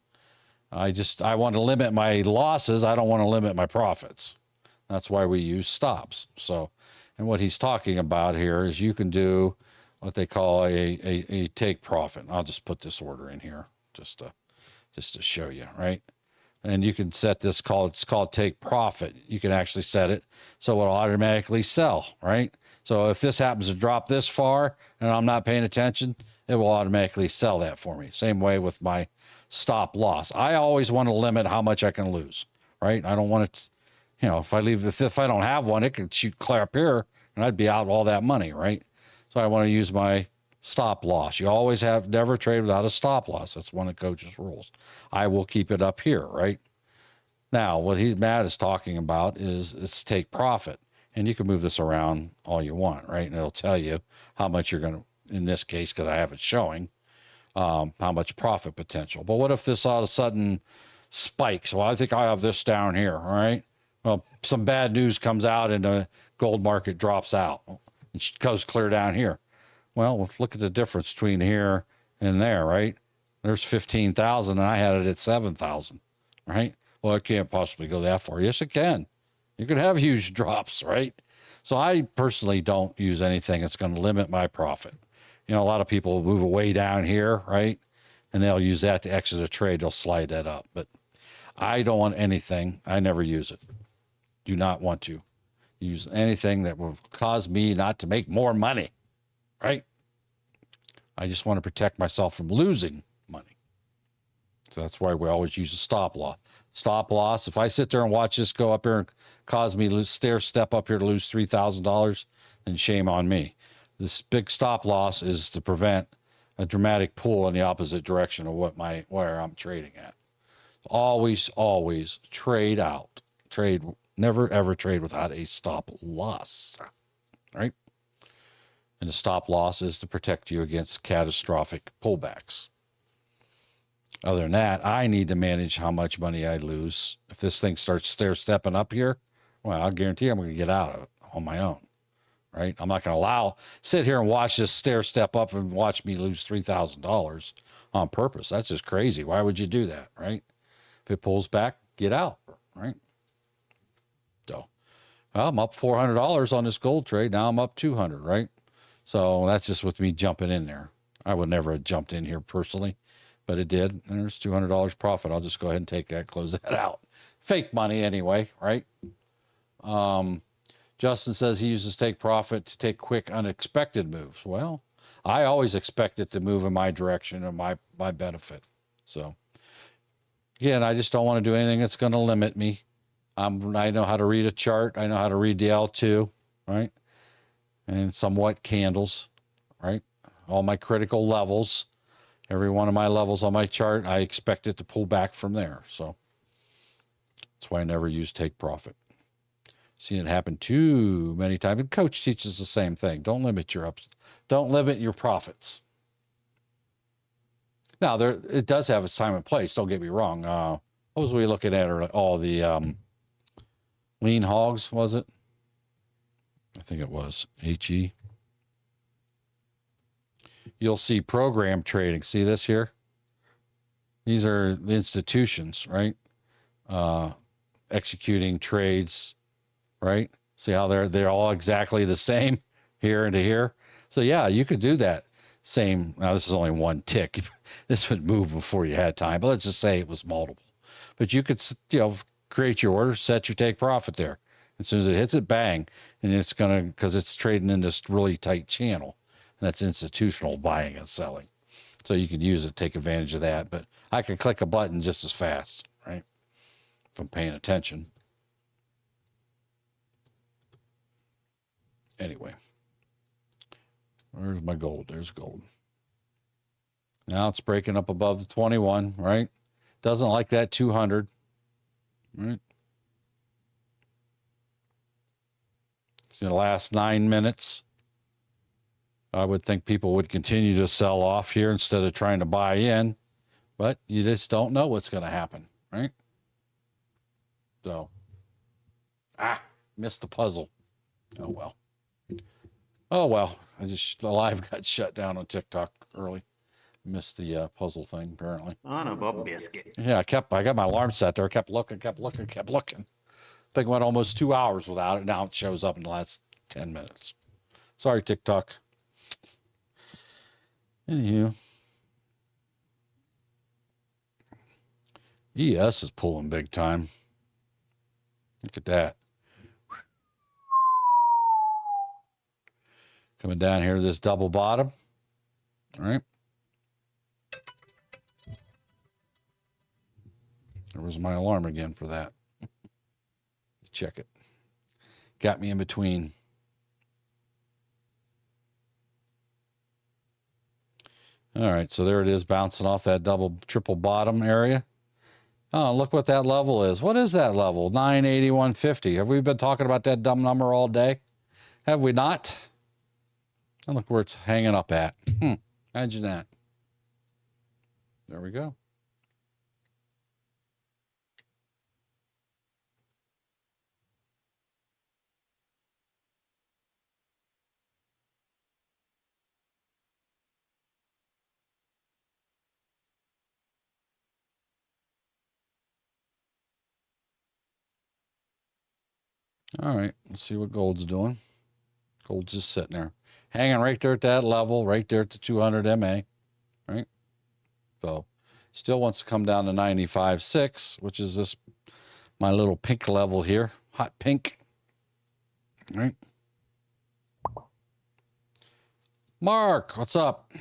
I want to limit my losses. I don't want to limit my profits. That's why we use stops. So, and what he's talking about here is you can do what they call a take profit. I'll just put this order in here just to show you, right? And you can set this it's called take profit. You can actually set it so it'll automatically sell, right? So if this happens to drop this far and I'm not paying attention, it will automatically sell that for me. Same way with my stop loss. I always want to limit how much I can lose, right? I don't want it, if I don't have one, it could shoot clear up here and I'd be out all that money, right? So I want to use my stop loss. You always never trade without a stop loss. That's one of coach's rules. I will keep it up here, right? Now, what Matt is talking about is it's take profit. And you can move this around all you want, right? And it'll tell you how much you're going to, in this case, because I have it showing, how much profit potential. But what if this all of a sudden spikes? Well, I think I have this down here, all right? Well, some bad news comes out and the gold market drops out. It goes clear down here. Well, let's look at the difference between here and there, right? There's 15,000 and I had it at 7,000, right? Well, it can't possibly go that far. Yes, it can. You can have huge drops, right? So I personally don't use anything that's going to limit my profit. A lot of people move away down here, right? And they'll use that to exit a trade. They'll slide that up. But I don't want anything. I never use it. Do not want to use anything that will cause me not to make more money, right? I just want to protect myself from losing money. So that's why we always use a stop loss. Stop loss. If I sit there and watch this go up here and cause me to stair step up here to lose $3,000, then shame on me. This big stop loss is to prevent a dramatic pull in the opposite direction of where I'm trading at. Always trade out. Never ever trade without a stop loss, right? And the stop loss is to protect you against catastrophic pullbacks. Other than that, I need to manage how much money I lose. If this thing starts stair-stepping up here, well, I'll guarantee I'm going to get out of it on my own, right? I'm not going to sit here and watch this stair-step up and watch me lose $3,000 on purpose. That's just crazy. Why would you do that, right? If it pulls back, get out, right? So, well, I'm up $400 on this gold trade. Now I'm up $200, right? So that's just with me jumping in there. I would never have jumped in here personally, but it did. And there's $200 profit. I'll just go ahead and take that, close that out. Fake money anyway, right? Justin says he uses take profit to take quick, unexpected moves. Well, I always expect it to move in my direction or my benefit. So Again, I just don't want to do anything that's going to limit me. I know how to read a chart. I know how to read the L2, right? And somewhat candles, right? All my critical levels, every one of my levels on my chart, I expect it to pull back from there. So that's why I never use take profit. Seen it happen too many times. And coach teaches the same thing. Don't limit your ups. Don't limit your profits. Now, it does have its time and place. Don't get me wrong. What was we looking at? Oh, the lean hogs, was it? I think it was HE. You'll see program trading. See this here? These are the institutions, right? Executing trades, right? See how they're all exactly the same here and to here. So yeah, you could do that same. Now this is only one tick. This would move before you had time, but let's just say it was multiple. But you could, create your order, set your take profit there. As soon as it hits it, bang, and it's gonna, because it's trading in this really tight channel, and that's institutional buying and selling. So you can use it, take advantage of that. But I can click a button just as fast, right? If I'm paying attention. Anyway, where's my gold? There's gold. Now it's breaking up above the 21, right? Doesn't like that 200, right? It's the last 9 minutes. I would think people would continue to sell off here instead of trying to buy in, but you just don't know what's going to happen, right? So, missed the puzzle. Oh, well. Oh, well. The live got shut down on TikTok early. Missed the puzzle thing, apparently. Son of a biscuit. Yeah, I got my alarm set there. Kept looking. Thing went almost 2 hours without it. Now it shows up in the last 10 minutes. Sorry, TikTok. Anywho. ES is pulling big time. Look at that. Coming down here to this double bottom. All right. There was my alarm again for that. Check it. Got me in between. All right, so there it is, bouncing off that triple bottom area. Oh, look what that level is. What is that level? 981.50. Have we been talking about that dumb number all day? Have we not? And look where it's hanging up at. Imagine that. There we go. All right, let's see what gold's doing. Gold's just sitting there, hanging right there at that level, right there at the 200 MA, right? So still wants to come down to 95.6, which is this, my little pink level here, hot pink, right? Mark, what's up?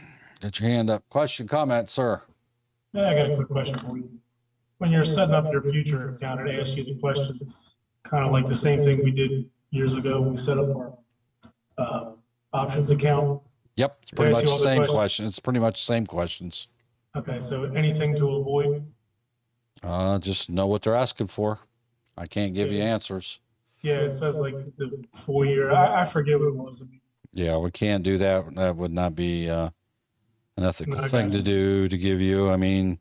Get your hand up. Question, comment, sir. Yeah, I got a quick question for you. When you're setting up your future account, it asks you the questions, kind of like the same thing we did years ago. We set up our options account. Yep, it's pretty Can I much ask the you all the same question. It's pretty much the same questions. Okay, so anything to avoid? Just know what they're asking for. I can't give you answers. Yeah, it says like the 4 year. I forget what it was. Yeah, we can't do that. That would not be an ethical No, I thing got to do to give you. I mean,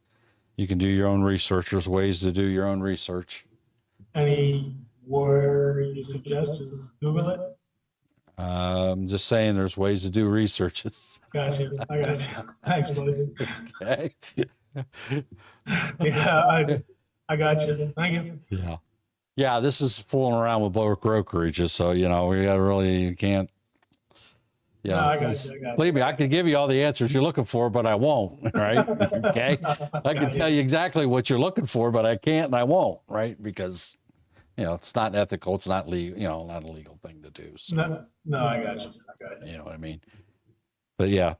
you can do your own research. There's ways to do your own research. Any word you suggest? Just Google it. I'm just saying there's ways to do researches. Gotcha. I got you. Thanks, buddy. Okay. Yeah, I got you. Thank you. Yeah. Yeah, this is fooling around with brokerages. So, we got to really, you can't. Yeah, No, I got you. Believe me, I could give you all the answers you're looking for, but I won't, right? Okay. I can tell you exactly what you're looking for, but I can't and I won't, right? Because, it's not ethical. It's not legal, not a legal thing to do. So, No, I got you. I got you. you know what I mean? But yeah,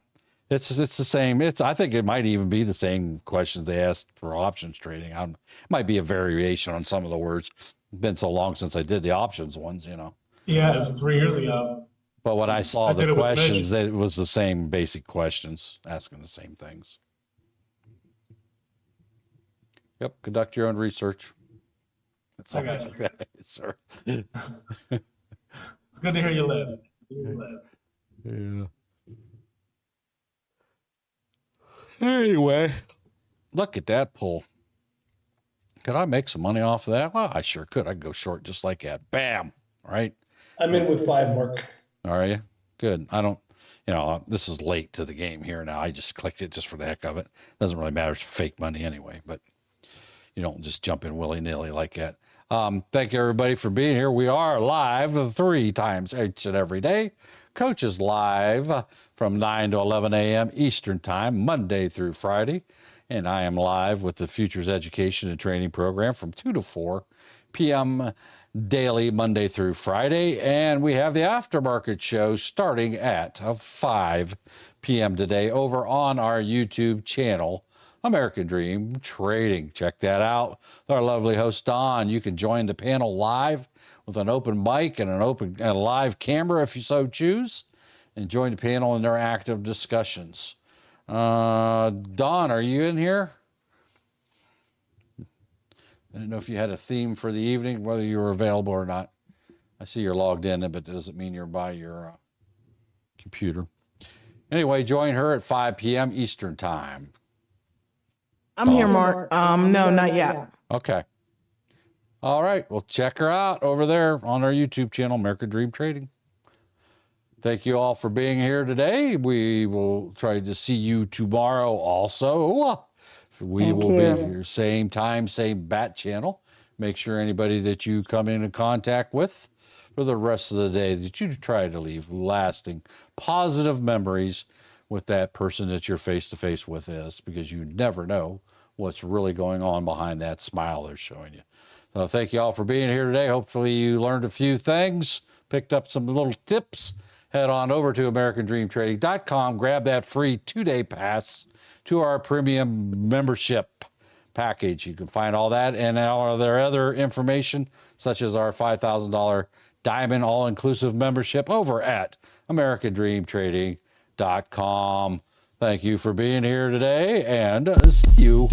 It's the same. I think it might even be the same questions they asked for options trading. It might be a variation on some of the words. It's been so long since I did the options ones, you know. Yeah, it was 3 years ago. But when I saw I did the it with questions, Mitch. it was the same basic questions, asking the same things. Yep, conduct your own research. That's I all got you. sir. It's good to hear you laugh. Yeah. Anyway, look at that pull. Could I make some money off of that? Well, I sure could. I'd go short just like that. Bam. Right? I'm in with 5, Mark. Are you? Good. I don't, this is late to the game here now. I just clicked it just for the heck of it. Doesn't really matter. It's fake money anyway, but you don't just jump in willy-nilly like that. Thank you, everybody, for being here. We are live 3 times each and every day. Coach is live from 9 to 11 a.m. Eastern Time, Monday through Friday. And I am live with the Futures Education and Training Program from 2 to 4 p.m. daily, Monday through Friday. And we have the Aftermarket Show starting at 5 p.m. today over on our YouTube channel, American Dream Trading. Check that out. Our lovely host, Don. You can join the panel live with an open mic and a live camera if you so choose, and join the panel in their active discussions. Don, are you in here? I didn't know if you had a theme for the evening, whether you were available or not. I see you're logged in, but it doesn't mean you're by your computer. Anyway, join her at 5 p.m. Eastern Time. I'm here, Mark. No, not yet. Okay. All right. Well, check her out over there on our YouTube channel, American Dream Trading. Thank you all for being here today. We will try to see you tomorrow also. We will be here same time, same bat channel. Make sure anybody that you come into contact with for the rest of the day that you try to leave lasting positive memories with that person that you're face-to-face with is, because you never know what's really going on behind that smile they're showing you. So thank you all for being here today. Hopefully you learned a few things, picked up some little tips. Head on over to AmericanDreamTrading.com. Grab that free 2-day pass to our premium membership package. You can find all that and all their other information, such as our $5,000 Diamond All-Inclusive membership over at AmericanDreamTrading.com. Thank you for being here today, and see you